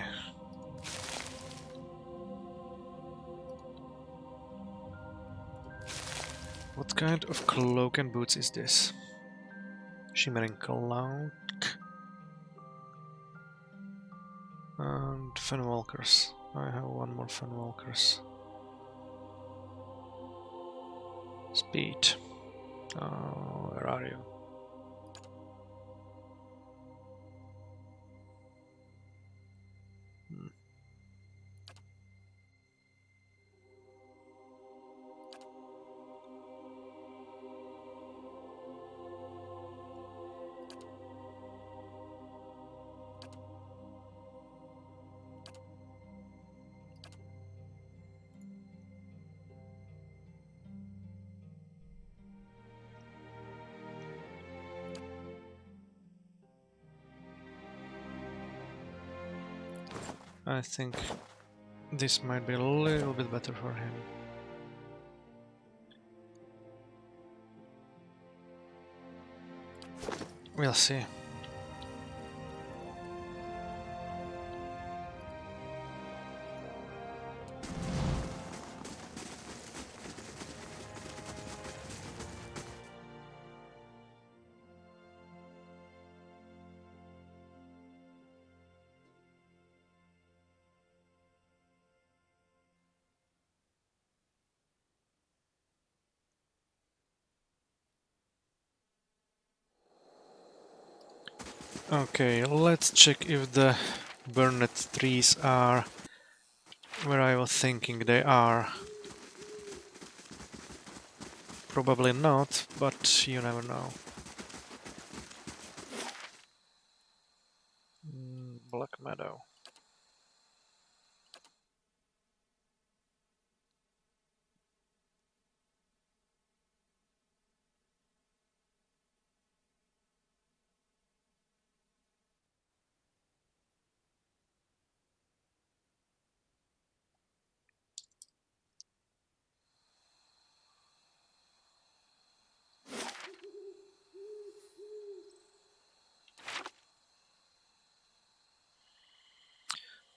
S1: What kind of cloak and boots is this? Shimmering cloak and Fenwalkers. I have one more Fenwalkers. Speed. Oh, where are you? I think this might be a little bit better for him. We'll see. Okay, let's check if the burned trees are where I was thinking they are. Probably not, but you never know. Black Meadow.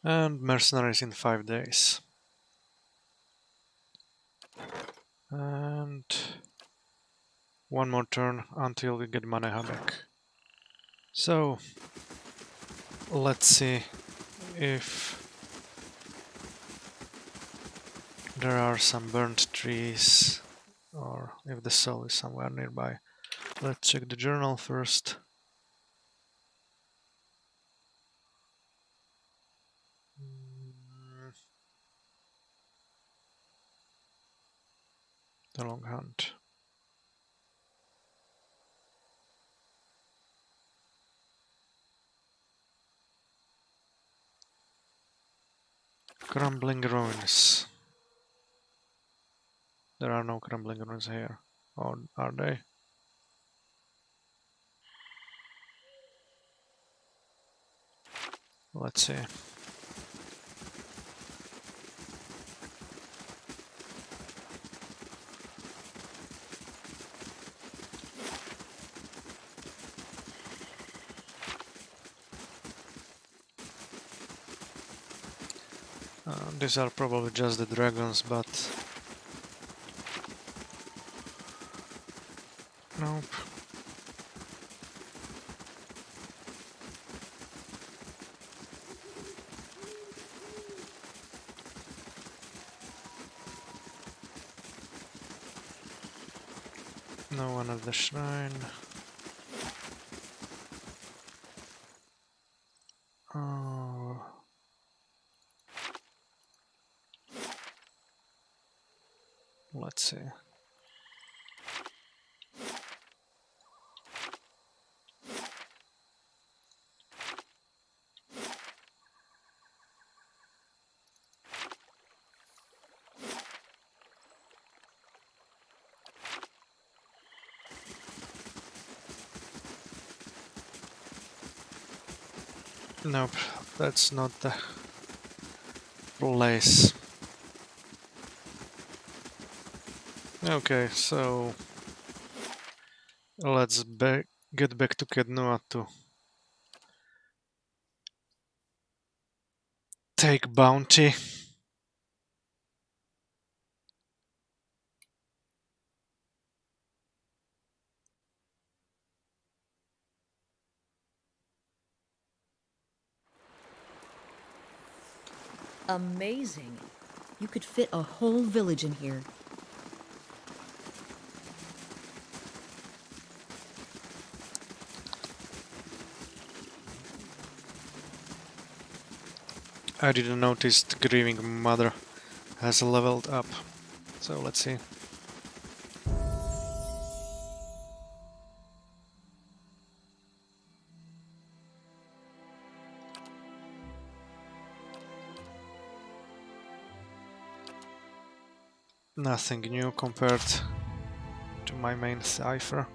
S1: And mercenaries in 5 days. And one more turn until we get Maneha back. So let's see if there are some burnt trees or if the soul is somewhere nearby. Let's check the journal first. The long hunt. Crumbling ruins. There are no crumbling ruins here. Or are they? Let's see. These are probably just the dragons, but nope. No one at the shrine. Oh. Let's see. Nope, that's not the place. Okay, so let's get back to Kednua to take bounty.
S4: Amazing. You could fit a whole village in here.
S1: I didn't notice the grieving mother has leveled up. So let's see. Nothing new compared to my main cipher,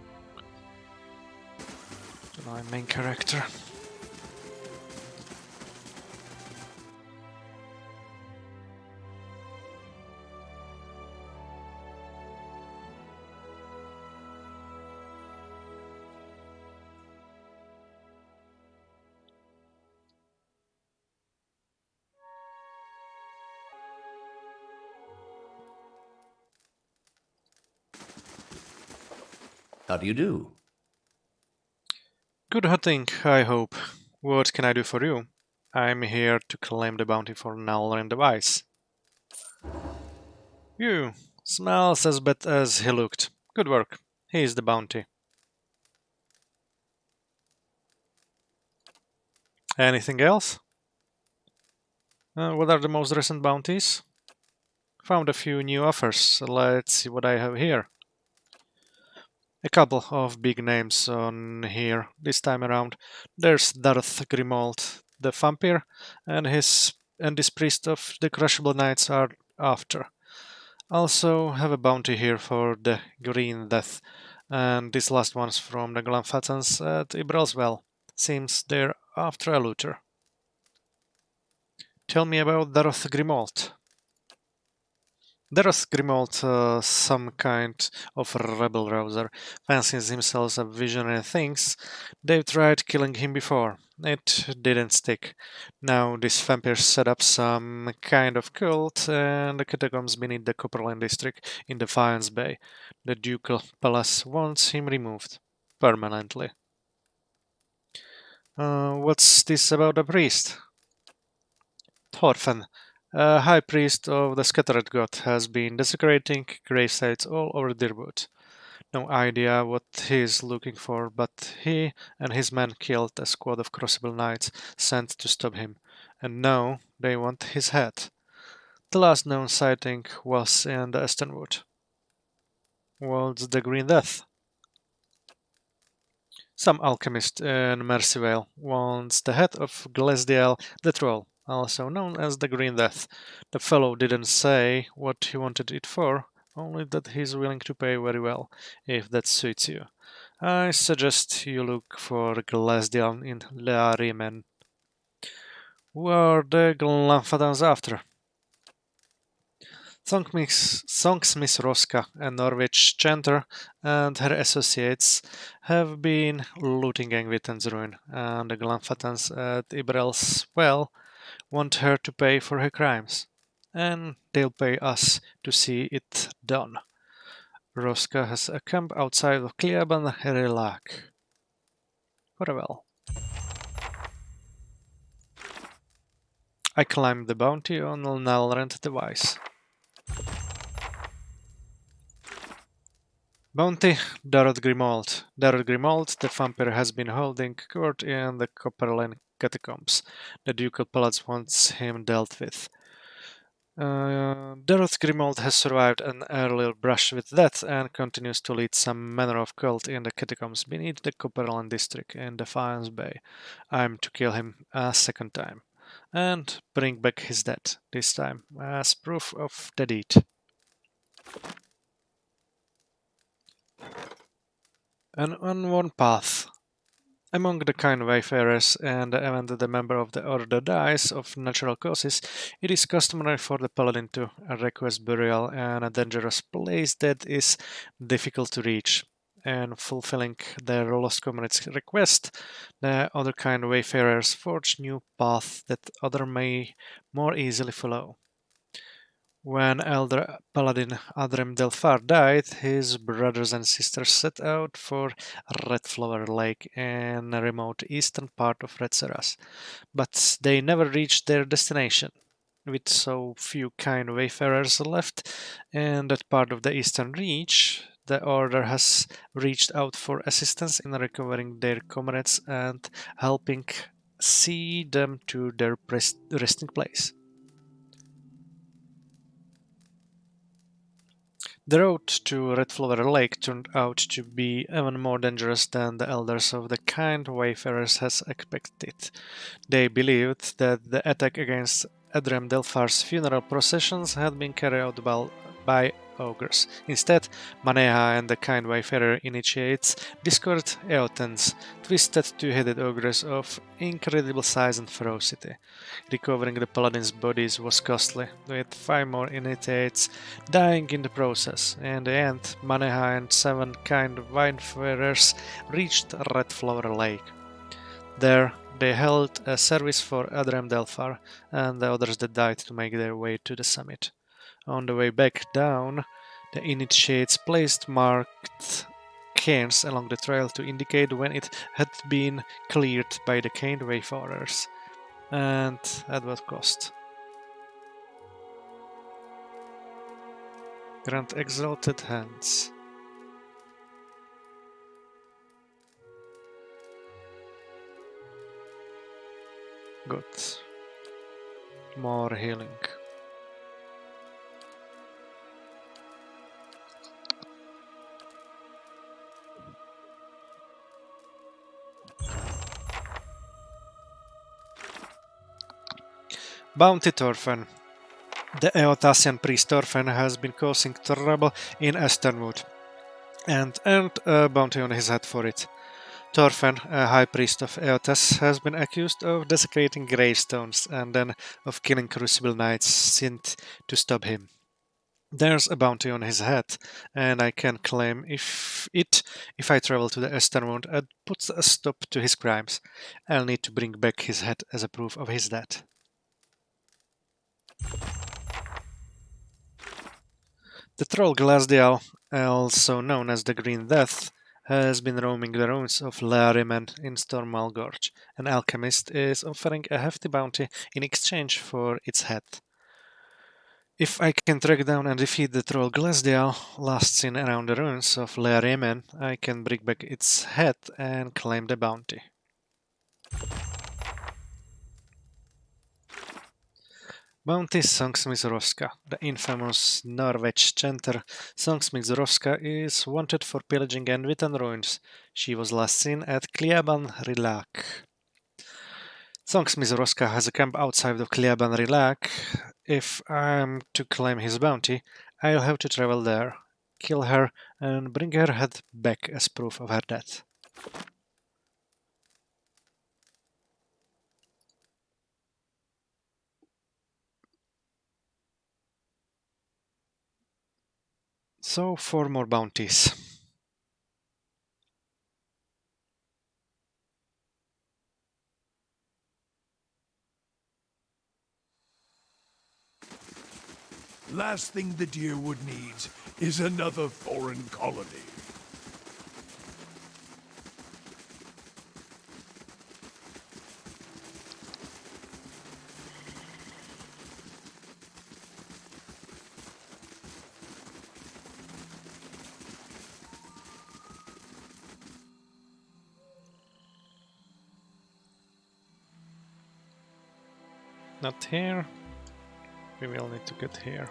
S1: to my main character.
S6: How do you do?
S1: Good hunting, I hope. What can I do for you? I'm here to claim the bounty for Null and Device. You smells as bad as he looked. Good work. Here's the bounty. Anything else? What are the most recent bounties? Found a few new offers. Let's see what I have here. A couple of big names on here this time around. There's Darth Grimold, the vampire, and this priest of the Crushable Knights are after. Also have a bounty here for the Green Death, and this last one's from the Glanfatans at Ibralswell. Seems they're after a looter. Tell me about Darth Grimold. Darth Grimold, some kind of rebel rouser, fancies himself a visionary things. They've tried killing him before. It didn't stick. Now this vampire set up some kind of cult and the catacombs beneath the Copperline district in Defiance Bay. The Ducal Palace wants him removed. Permanently. What's this about a priest? Thorfinn, a high priest of the Scattered God, has been desecrating gravesites all over Dirwood. No idea what he is looking for, but he and his men killed a squad of Crossable Knights sent to stop him, and now they want his head. The last known sighting was in the Easternwood. What's the Green Death? Some alchemist in Mercyvale wants the head of Glesdiel the Troll, also known as the Green Death. The fellow didn't say what he wanted it for, only that he's willing to pay very well, if that suits you. I suggest you look for Glesdiel in Learimen. Who are the Glanfadans after? Songsmith Roska, a Norwich chanter, and her associates have been looting Engwitten's ruin, and the Glanfatans at Ibrel's well want her to pay for her crimes. And they'll pay us to see it done. Roska has a camp outside of Cleaban Relac. Farewell. I climbed the bounty on Nalrand device. Bounty, Darrod Grimold. Darrod Grimold, the vampire, has been holding court in the Copperline catacombs. The Ducal Palace wants him dealt with. Darrod Grimold has survived an earlier brush with death and continues to lead some manner of cult in the catacombs beneath the Copperline district in Defiance Bay. I'm to kill him a second time and bring back his dead, this time as proof of the deed. An unworn path. Among the kind wayfarers and the event the member of the order dies of natural causes, it is customary for the paladin to request burial in a dangerous place that is difficult to reach. And fulfilling their lost comrade's request, the other kind wayfarers forge new paths that other may more easily follow. When elder paladin Adrem Delphar died, his brothers and sisters set out for Red Flower Lake in a remote eastern part of Red Seras, but they never reached their destination. With so few kind wayfarers left in that part of the eastern reach, the Order has reached out for assistance in recovering their comrades and helping see them to their resting place. The road to Red Flower Lake turned out to be even more dangerous than the elders of the kind wayfarers had expected. They believed that the attack against Edrem Delphar's funeral processions had been carried out by ogres. Instead, Maneha and the kind wayfarer initiates discovered Eotens, twisted two-headed ogres of incredible size and ferocity. Recovering the paladin's bodies was costly, with 5 more initiates dying in the process. In the end, Maneha and 7 kind wayfarers reached Red Flower Lake. There, they held a service for Adrem Delphar and the others that died to make their way to the summit. On the way back down, the initiates placed marked cairns along the trail to indicate when it had been cleared by the caned wayfarers, and at what cost. Grant exalted hands. Good. More healing. Bounty Thorfinn. The Eotasian priest Thorfinn has been causing trouble in Esternwood and earned a bounty on his head for it. Thorfinn, a high priest of Eotas, has been accused of desecrating gravestones and then of killing Crucible Knights sent to stop him. There's a bounty on his head, and I can claim if I travel to the Esternwood and puts a stop to his crimes. I'll need to bring back his head as a proof of his death. The troll Glasdial, also known as the Green Death, has been roaming the ruins of Learimen in Stormal Gorge. An alchemist is offering a hefty bounty in exchange for its head. If I can track down and defeat the troll Glasdial, last seen around the ruins of Learimen, I can bring back its head and claim the bounty. Bounty Songsmith Roska. The infamous Norwich chanter Songsmith Roska is wanted for pillaging Enwitan ruins. She was last seen at Kliaban Rilak. Songsmith Roska has a camp outside of Kliaban Rilak. If I'm to claim his bounty, I'll have to travel there, kill her, and bring her head back as proof of her death. So, 4 more bounties.
S7: Last thing the Deerwood needs is another foreign colony.
S1: Not here. We will need to get here.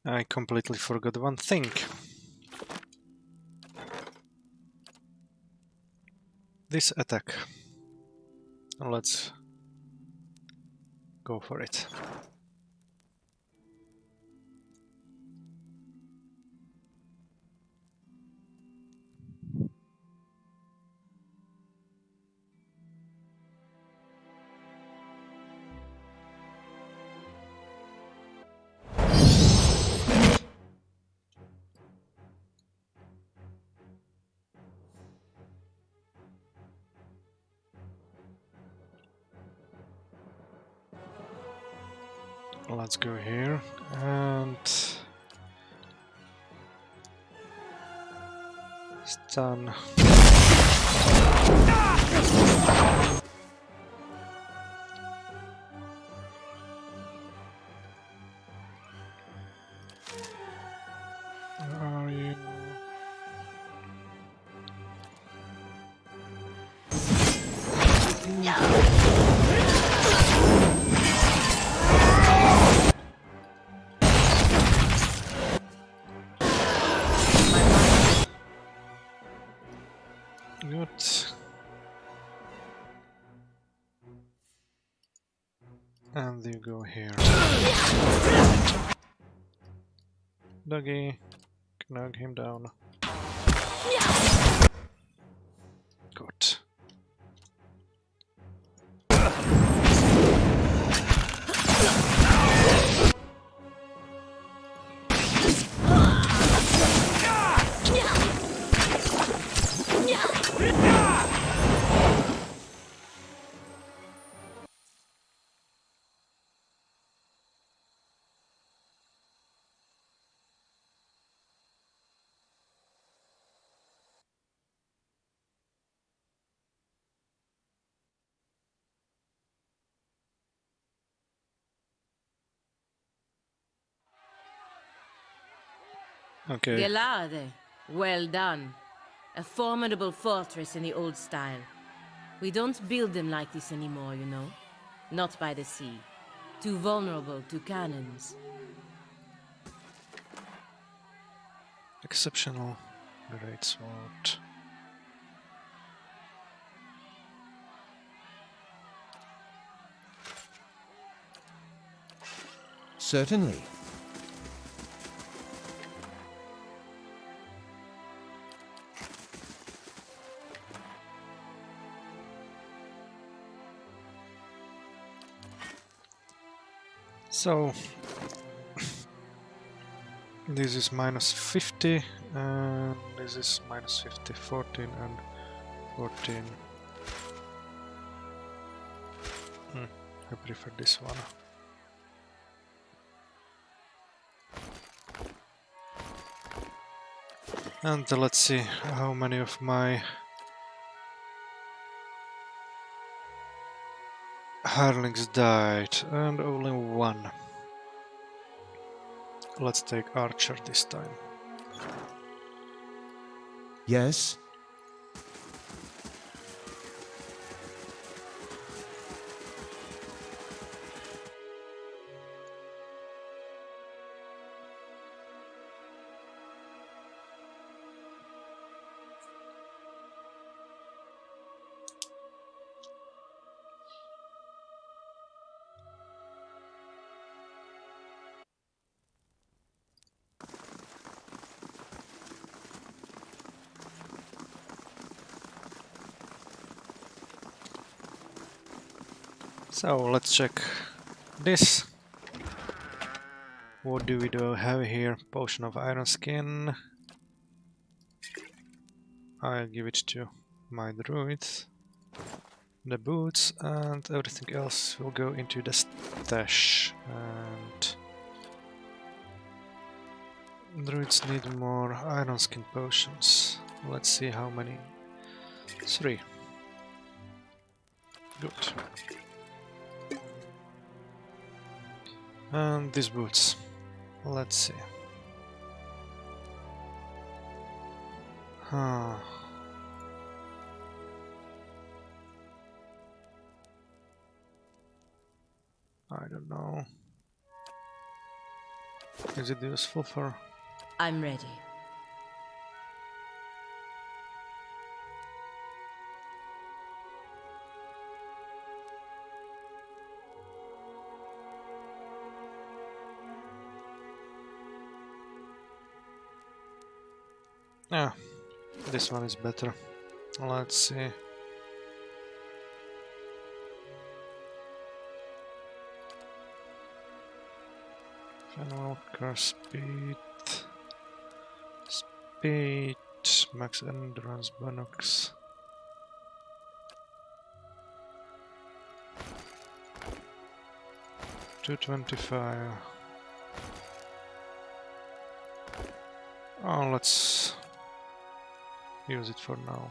S1: I completely forgot one thing. This attack. Let's go for it. Let's go here and stun. Where are you? Good. And you go here. Doggy, knock him down. Good. Okay.
S3: Gelade, well done. A formidable fortress in the old style. We don't build them like this anymore, you know. Not by the sea. Too vulnerable to cannons.
S1: Exceptional. Great sword.
S5: Certainly.
S1: So this is minus 50 and this is minus 50, 14 and 14. I prefer this one. And let's see how many of my hirelings died, and only one. Let's take Archer this time.
S5: Yes?
S1: So let's check this. What do we have here? Potion of Iron Skin. I'll give it to my druids. The boots and everything else will go into the stash. And druids need more Iron Skin potions. Let's see how many. 3. Good. And these boots. Let's see. Huh. I don't know. Is it useful for...
S3: I'm ready.
S1: Ah, this one is better. Let's see. Walker speed, max endurance bonus. $225. Oh, let's use it for now.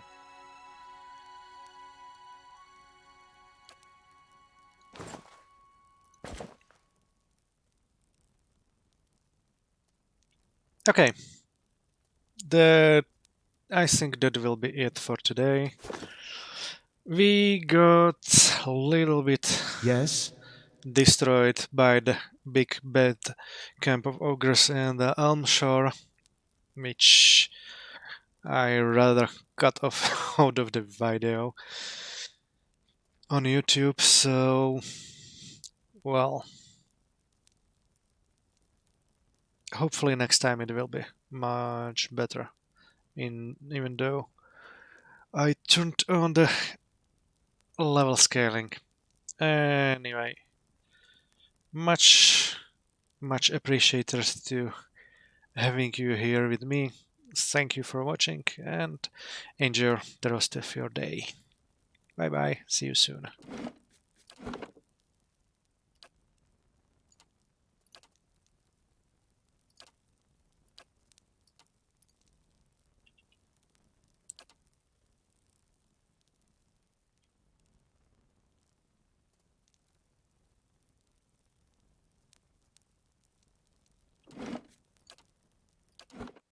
S1: Okay. I think that will be it for today. We got a little bit
S5: Yes?
S1: destroyed by the big bad camp of ogres in the Elmshore, which I rather cut off out of the video on YouTube, so well, hopefully next time it will be much better. Even though I turned on the level scaling. Anyway, much appreciated to having you here with me. Thank you for watching and enjoy the rest of your day. Bye bye, see you soon.